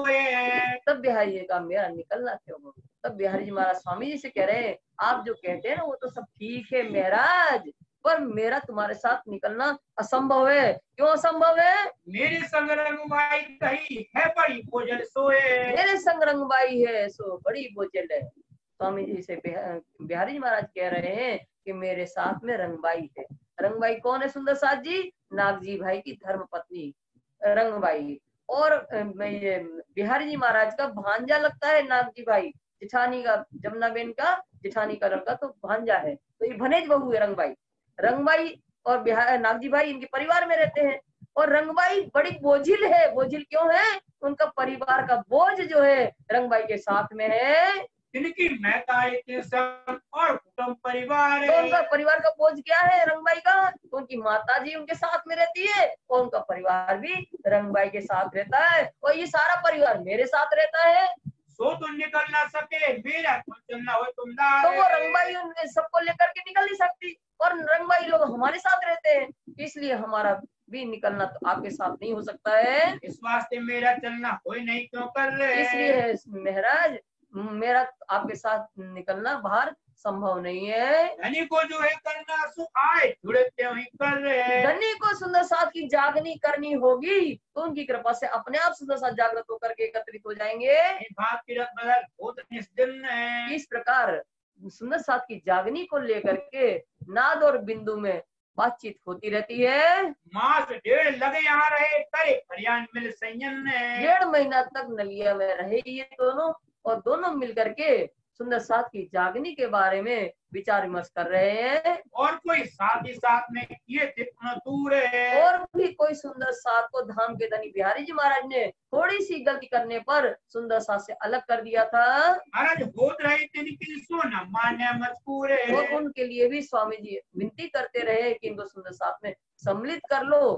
तब बिहारी जी का मेरा निकलना क्यों हो? तब बिहारी जी महाराज स्वामी जी से कह रहे हैं, आप जो कहते हैं ना वो तो सब ठीक है महाराज, पर मेरा तुम्हारे साथ निकलना असंभव है। क्यों असंभव है? मेरे संग रंगबाई कही है बड़ी बोझल सोए। मेरे संग रंगबाई है सो बड़ी बोझल है। स्वामी जी से बिहारी जी महाराज कह रहे हैं कि मेरे साथ में रंगबाई है। रंगबाई कौन है सुंदर साथ जी? नागजी भाई की धर्म पत्नी रंगबाई। और बिहारी जी महाराज का भांजा लगता है नागजी भाई, जिठानी का, जमुना बेन का जिठानी का लड़का तो भांजा है, तो ये भनेज बहू है रंगबाई। रंगबाई और नागजी भाई इनके परिवार में रहते हैं। और रंगबाई बड़ी बोझिल है। बोझिल क्यों है? उनका परिवार का बोझ जो है रंगबाई के साथ में है। इनकी महता और कुटुंब परिवार है। तो उनका परिवार का बोझ क्या है रंगबाई का? तो उनकी माता जी उनके साथ में रहती है और उनका परिवार भी रंगबाई के साथ रहता है, और ये सारा परिवार मेरे साथ रहता है। सो तो निकल ना सके मेरा चलना हो तुम। तो वो रंगबाई उन सबको लेकर के निकल नहीं सकती, और रंगबाई लोग हमारे साथ रहते हैं, इसलिए हमारा भी निकलना तो आपके साथ नहीं हो सकता है। इस वास्ते मेरा चलना हो नहीं क्यों कर रहे? इसलिए महाराज मेरा आपके साथ निकलना बाहर संभव नहीं है। धनी को जो है करना सो आए जुड़े ही कर रहे। धनी को सुंदर साथ की जागनी करनी होगी तो उनकी कृपा से अपने आप सुंदर साथ जागृत होकर के एकत्रित हो जाएंगे। बात की बदल बहुत निस्दिन है। इस प्रकार सुंदर साथ की जागनी को लेकर के नाद और बिंदु में बातचीत होती रहती है। मास 1.5 लगे यहाँ रहे करे हरियाण मिल संयम ने। 1.5 महीना तक नलिया में रहे ये दोनों, और दोनों मिलकर के सुंदर साथ की जागनी के बारे में विचार विमर्श कर रहे हैं। और कोई साथ ही साथ में ये दूर है। और भी कोई सुंदर साथ को धाम के धनी बिहारी जी महाराज ने थोड़ी सी गलती करने पर सुंदर साथ से अलग कर दिया था। महाराज बोध रहे थे सोना मान्य मजबूर है। और उनके लिए भी स्वामी जी विनती करते रहे कि इनको सुंदर साथ में सम्मिलित कर लो,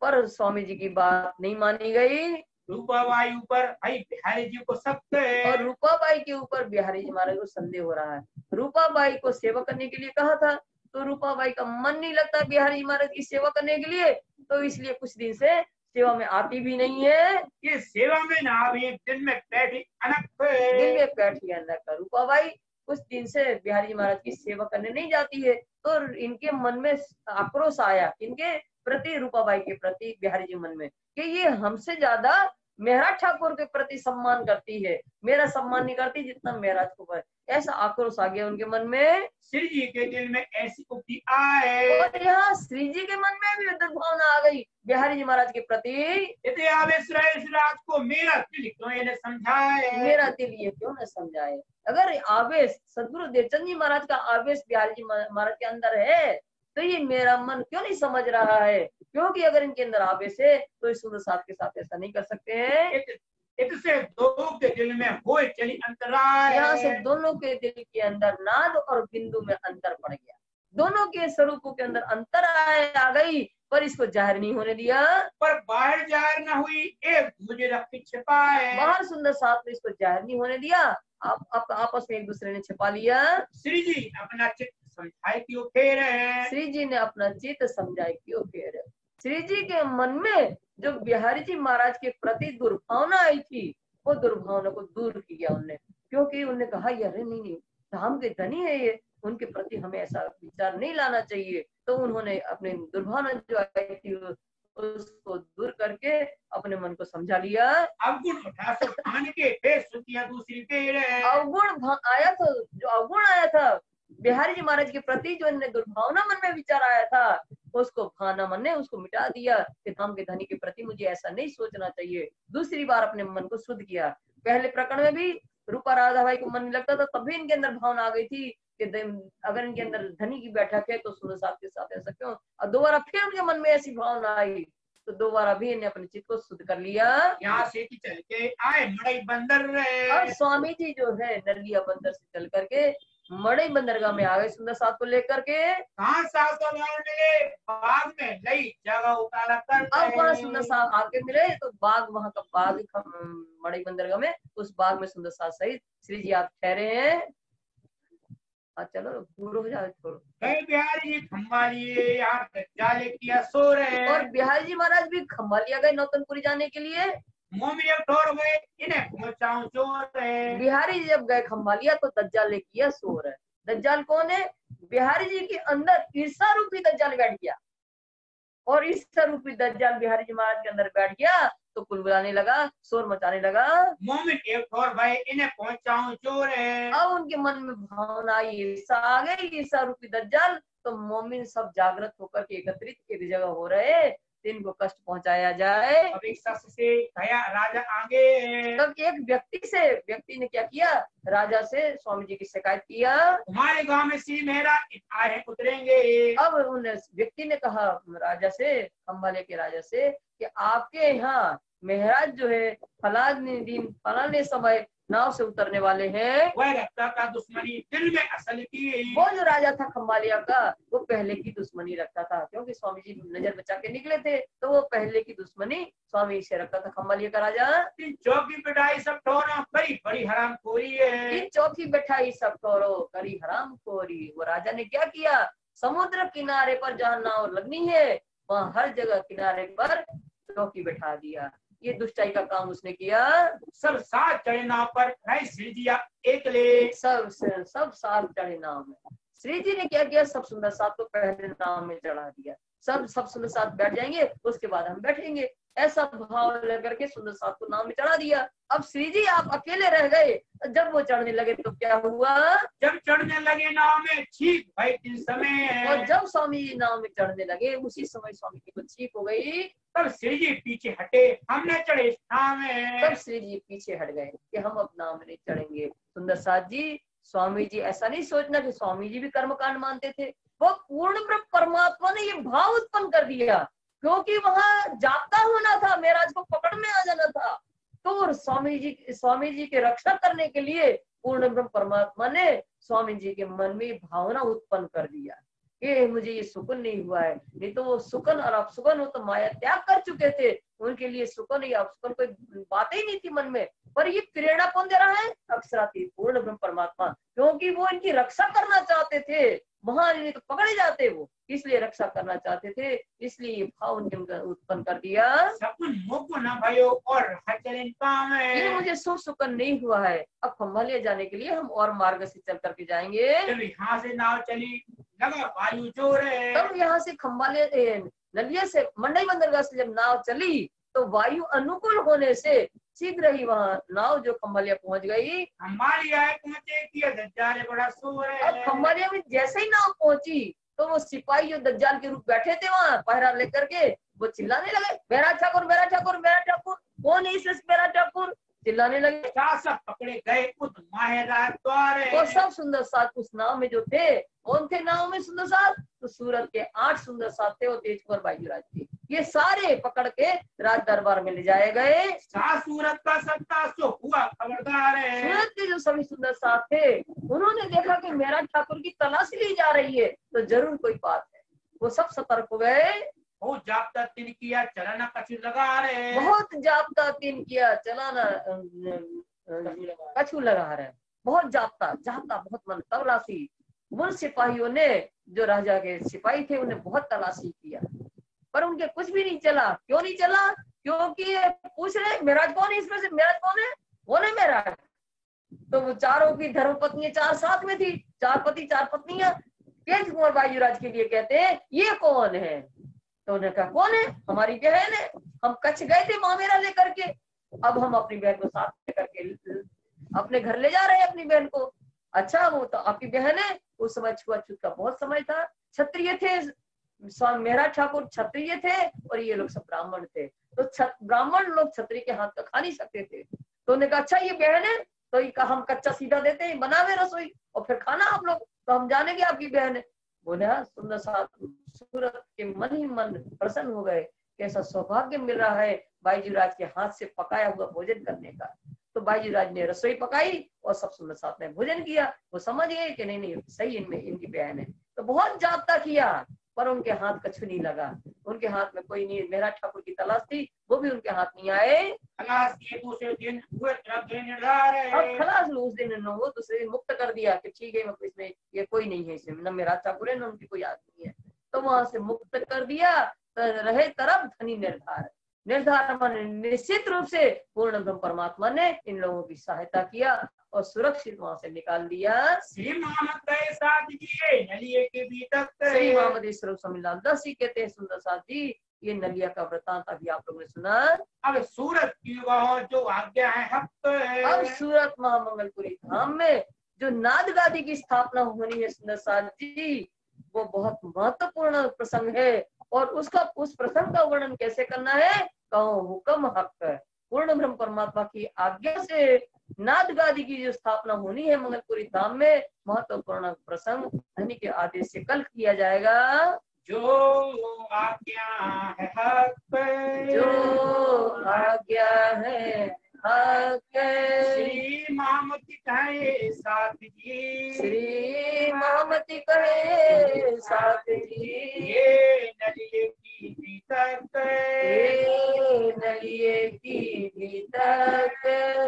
पर स्वामी जी की बात नहीं मानी गई। रूपाबाई ऊपर भाई बिहारी जी को सख्त है। और रूपाबाई के ऊपर बिहारी जी महाराज को संदेह हो रहा है। रूपाबाई को सेवा करने के लिए कहा था तो रूपाबाई का मन नहीं लगता बिहारी जी महाराज की सेवा करने के लिए, तो इसलिए कुछ दिन से सेवा में आती भी नहीं है। ये सेवा में ना आवी दिन में बैठी अनक दिल में बैठी अनक। रूपाबाई कुछ दिन से बिहारी जी महाराज की सेवा करने नहीं जाती है, तो इनके मन में आक्रोश आया, इनके प्रति, रूपाबाई के प्रति बिहारी जी मन में, कि ये हमसे ज्यादा मेहराज ठाकुर के प्रति सम्मान करती है, मेरा सम्मान नहीं करती जितना मेहराज को। ऐसा आक्रोश आ गया उनके मन में। श्री जी के दिल में ऐसी उक्ति आए, और यहाँ श्री जी के मन में भी विद्युत भावना आ गई बिहारी जी महाराज के प्रति। यदि आवेश रहे इस रात को मेरा दिल क्यों ये न समझाए। मेरा दिल ये क्यों न समझाए। अगर आवेश सदगुरु देवचंद जी महाराज का आवेश बिहारी जी महाराज के अंदर है तो ये मेरा मन क्यों नहीं समझ रहा है, क्योंकि अगर इनके अंदर आवेश है तो इस सुंदर साथ के साथ ऐसा नहीं कर सकते हैं। इससे दो के दिल में हो चली अंतराय। यहाँ से दोनों के दिल के अंदर नाद और बिंदु में अंतर पड़ गया, दोनों के स्वरूपों के अंदर अंतर आ गई, पर इसको जाहिर नहीं होने दिया। पर बाहर जाहिर न हुई, एक मुझे रख छिपाए। बाहर सुंदर साथ में इसको जाहिर नहीं होने दिया, आप आपस में एक दूसरे ने छिपा लिया। श्री जी अपना चित्त समझाए क्यों फेर है। श्री जी ने अपना चित्त समझाए क्यों फेर है। श्री जी के मन में जो बिहारी जी महाराज के प्रति दुर्भावना आई थी, वो दुर्भावना को दूर किया उनने, क्योंकि उन्होंने कहा यार नहीं, धाम के धनी है ये, उनके प्रति हमें ऐसा विचार नहीं लाना चाहिए। तो उन्होंने अपनी दुर्भावना जो आई थी उसको दूर करके अपने मन को समझा लिया। अवगुण उठा सो ठान के फिर सुतिया दूसरी फेर है। अवगुण आया था, जो अवगुण आया था बिहारी जी महाराज के प्रति, जो इन्हें दुर्भावना मन में विचार आया था, उसको भावना मन ने उसको मिटा दिया कि धाम के धनी के प्रति मुझे ऐसा नहीं सोचना चाहिए। दूसरी बार अपने मन को शुद्ध किया। पहले प्रकरण में भी रूपा राधा भाई को मन लगता था, तभी इनके अंदर भावना आ गई थी कि अगर इनके अंदर धनी की बैठक है तो सुंदर साथ के साथ ऐसा क्यों। और दोबारा फिर उनके मन में ऐसी भावना आई तो दोबारा भी इन्हें अपने चित्त को शुद्ध कर लिया। यहाँ से चल के आए मड़ई बंदर रहे। और स्वामी जी जो है नरलिया बंदर से चल करके मड़ई बंदरगाह में आ गए सुंदर साथ को लेकर के। कहाँ सासो मिले बाग में लई जगह उतारा कर। अब वहाँ सुंदर साथ आके मिले तो बाग, वहाँ का बाग मड़ई बंदरगाह में, उस बाग में सुंदर साथ सहित श्री जी आप ठहरे हैं। चलो पूरा हो जाए छोड़ो। बिहारी जी खम्बा लिए यहाँ जाले किया सो रहे। और बिहारी जी महाराज भी खम्बा लिया गए नौतनपुरी जाने के लिए। मोमिया ठोर गए इन्हें पहुंचाऊं चोर है। बिहारी जी जब गए खम्बा लिया तो दज्जाल ले किया सो रहे। दज्जाल कौन है? बिहारी जी के अंदर ईर्षा रूपी दज्जाल बैठ गया, और ईर्षा रूपी दज्जाल बिहारी जी महाराज के अंदर बैठ गया तो कुलबुलाने लगा, शोर मचाने लगा। मोमिन एक और भाई इन्हें पहुंचाऊं चोर है। अब उनके मन में भावना आई, ईर्षा आ गई, ईर्षा रूपी दज्जाल। तो मोमिन सब जागृत होकर के एकत्रित एक जगह हो रहे, इनको कष्ट पहुंचाया जाए। अब एक शख्स से गया राजा आगे। तब एक व्यक्ति ने क्या किया, राजा से स्वामी जी की शिकायत किया। तुम्हारे गांव में सी मेहरा आए उतरेंगे। अब उन व्यक्ति ने कहा राजा से, खम्बाले के राजा से, कि आपके यहाँ मेहराज जो है फलाने दिन फलाने समय नाव से उतरने वाले हैं। वह रखता था दुश्मनी दिल में असल की। वो जो राजा था खम्बालिया का, वो पहले की दुश्मनी रखता था, क्योंकि स्वामी जी नजर बचा के निकले थे, तो वो पहले की दुश्मनी स्वामी से रखता था खम्बालिया का राजा। चौकी पिटाई सब ठोरा बड़ी बड़ी हराम खोरी है। चौकी बैठाई सब ठोरो करी हराम खोरी। वो राजा ने क्या किया, समुद्र किनारे पर जहाँ नाव लगनी है वहाँ हर जगह किनारे पर चौकी बैठा दिया। ये दुष्टाई का काम उसने किया। सब साथ चढ़े नाव पर श्री जी एक ले। सब साथ चढ़े नाव में। श्री जी ने क्या किया, सब सुंदर साथ को पहले नाव में चढ़ा दिया। सब सुंदर साथ बैठ जाएंगे, उसके बाद हम बैठेंगे, ऐसा भाव लेकर के सुंदर साथ को नाव में चढ़ा दिया। अब श्री जी आप अकेले रह गए। जब वो चढ़ने लगे तो क्या हुआ, जब चढ़ने लगे नाव में छींक भाई किस समय। और जब स्वामी जी नाव में चढ़ने लगे उसी समय स्वामी जी को छींक हो गई। तब श्री जी पीछे हटे, हमने चढ़े नाव में। तब श्री जी पीछे हट गए कि हम अब नाव में नहीं चढ़ेंगे। सुंदर साथ जी, स्वामी जी ऐसा नहीं सोचना कि स्वामी जी भी कर्मकांड मानते थे। वो पूर्ण ब्रह्म परमात्मा ने ये भाव उत्पन्न कर दिया, क्योंकि वहां जाता होना था, मेराज को पकड़ में आ जाना था। तो स्वामी जी के रक्षा करने के लिए पूर्ण ब्रह्म परमात्मा ने स्वामी जी के मन में भावना उत्पन्न कर दिया कि मुझे ये सुकून नहीं हुआ है। नहीं तो वो सुकन और अपसुकन हो तो माया त्याग कर चुके थे, उनके लिए सुकन या अपसुकन कोई बात ही नहीं थी मन में। पर ये प्रेरणा कौन दे रहा है, अक्षराती पूर्ण ब्रह्म परमात्मा, क्योंकि वो इनकी रक्षा करना चाहते थे। वहां नहीं तो पकड़े जाते, वो इसलिए रक्षा करना चाहते थे, इसलिए ये भाव उनके उत्पन्न कर दिया। और ये मुझे सुकन नहीं हुआ है, अब खम्बालिया जाने के लिए हम और मार्ग से चल करके जाएंगे। यहाँ से नाव चली, लगा वायु जोर है। तब यहाँ से खम्बालिया नलिया से मंडई बंदरगाह से जब नाव चली तो वायु अनुकूल होने से शीघ्र ही वहाँ नाव जो खम्बालिया पहुंच गई। खम्बालिया पहुंचे किया दज्जाल बड़ा शोर है। अब खम्बालिया में जैसे ही नाव पहुंची तो वो सिपाही जो दज्जाल के रूप बैठे थे वहाँ पहरा लेकर के, वो चिल्लाने लगे, मेरा ठाकुर मेरा ठाकुर मेरा ठाकुर, कौन है इस मेरा ठाकुर, चिल्लाने लगे। सब पकड़े गए उस माहेरा द्वारे। वो सब सुंदर साथ उस नाव में जो थे, कौन थे नाव में सुंदर साथ, तो सूरत के 8 सुंदर साथ थे और तेज कुंवर बाईजूराज थे, ये सारे पकड़ के राज दरबार में ले जाए गए। सूरत का सत्ता सो हुआ खबरदार है। सूरत के जो सभी सुंदर साथ थे उन्होंने देखा कि मेरा ठाकुर की तलाशी ली जा रही है, तो जरूर कोई बात है। वो सब सतर्क हो गए। बहुत जाप्ता तीन किया, चलाना कछु लगा रहे। बहुत जाप्ता तीन किया, चलाना कछु लगा रहे। बहुत जाप्ता जाप्ता बहुत मन तलाशी। उन सिपाहियों ने, जो राजा के सिपाही थे, उन्हें बहुत तलाशी किया, पर उनके कुछ भी नहीं चला। क्यों नहीं चला? क्योंकि पूछ रहे मेराज कौन है, इसमें से मेराज कौन है मेराज। तो वो चारों की धर्मपत्नियां 4 साथ में थी, 4 पति 4 पत्नियां। तेज कुंवर बाईजूराज के लिए कहते हैं ये कौन है? तो उन्होंने कहा कौन है? हमारी बहन है, हम कच्छ गए थे मामेरा लेकर के, अब हम अपनी बहन को साथ लेकर के अपने घर ले जा रहे हैं अपनी बहन को। अच्छा, वो तो आपकी बहन है। उस समय छुआछूत का बहुत समय था, क्षत्रिय थे, मेहरा ठाकुर क्षत्रिय थे और ये लोग सब ब्राह्मण थे। तो ब्राह्मण लोग क्षत्रिय के हाथ का खा नहीं सकते थे। तो उन्होंने कहा अच्छा ये बहन है, तो ये कहा हम कच्चा सीधा देते हैं, बनावे रसोई और फिर खाना आप लोग, तो हम जानेंगे आपकी बहन है। बोले हाँ। सुंदर साथ सूरत के मन ही मन प्रसन्न हो गए, कैसा सौभाग्य मिल रहा है बाईजूराज के हाथ से पकाया हुआ भोजन करने का। तो बाईजूराज ने रसोई पकाई और सब सुंदर साथ ने भोजन किया। वो समझ गए कि नहीं सही इनमें इनकी बहन है। तो बहुत जाप्ता किया पर उनके हाथ कछु नहीं लगा, उनके हाथ में कोई नहीं। मेहरा ठाकुर की तलाश थी, वो भी उनके हाथ नहीं आए। खलास किए दूसरे दिन हुए निर्धार है। अब खलास उस दिन न हो, दूसरे दिन मुक्त कर दिया कि ठीक है इसमें ये कोई नहीं है, इसमें न मेहरा ठाकुर है न उनकी कोई आदमी है। तो वहां से मुक्त कर दिया। तो रहे तरफ धनी निर्धार। निर्धार माने निश्चित रूप से पूर्ण ब्रह्म परमात्मा ने इन लोगों की सहायता किया और सुरक्षित वहां से निकाल दिया। श्री मोहम्मद साथ जी नलिए के भीतर श्री मोहम्मद स्वरूप सम्मिलन 10 ही कहते हैं सुंदर साथ जी। ये नलिया का वृतांत अभी आप लोगों ने सुना। अब सूरत की वह जो आज्ञा है हक। अब सूरत महामंगलपुरी धाम में जो नाद गादी की स्थापना होनी है सुंदर साथ जी, वो बहुत महत्वपूर्ण प्रसंग है। और उस प्रसंग का वर्णन कैसे करना है? कहो हुक्म हक। पूर्ण ब्रह्म परमात्मा की आज्ञा से नाद गादी की जो स्थापना होनी है मंगलपुरी धाम में, महत्वपूर्ण प्रसंग धनी के आदेश से कल किया जाएगा। जो आज्ञा है हक, जो आज्ञा है हक। श्री महामती कहे साथ जी, श्री महामती कहे साथ जी। ये नलिए की भीतर, ये नलिए की भीतर।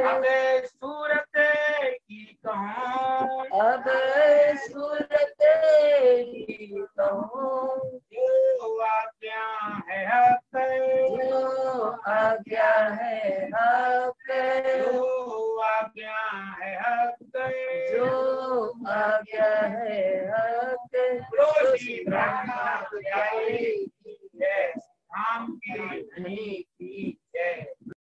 अब सूरत की कहूँ, अब सूरत की कहूँ। जो आज्ञा है हक, जो आज्ञा है हक। जो आज्ञा है हक, जो आज्ञा है हक। रोशी ब्रह्मा प्यारी, राम की धनी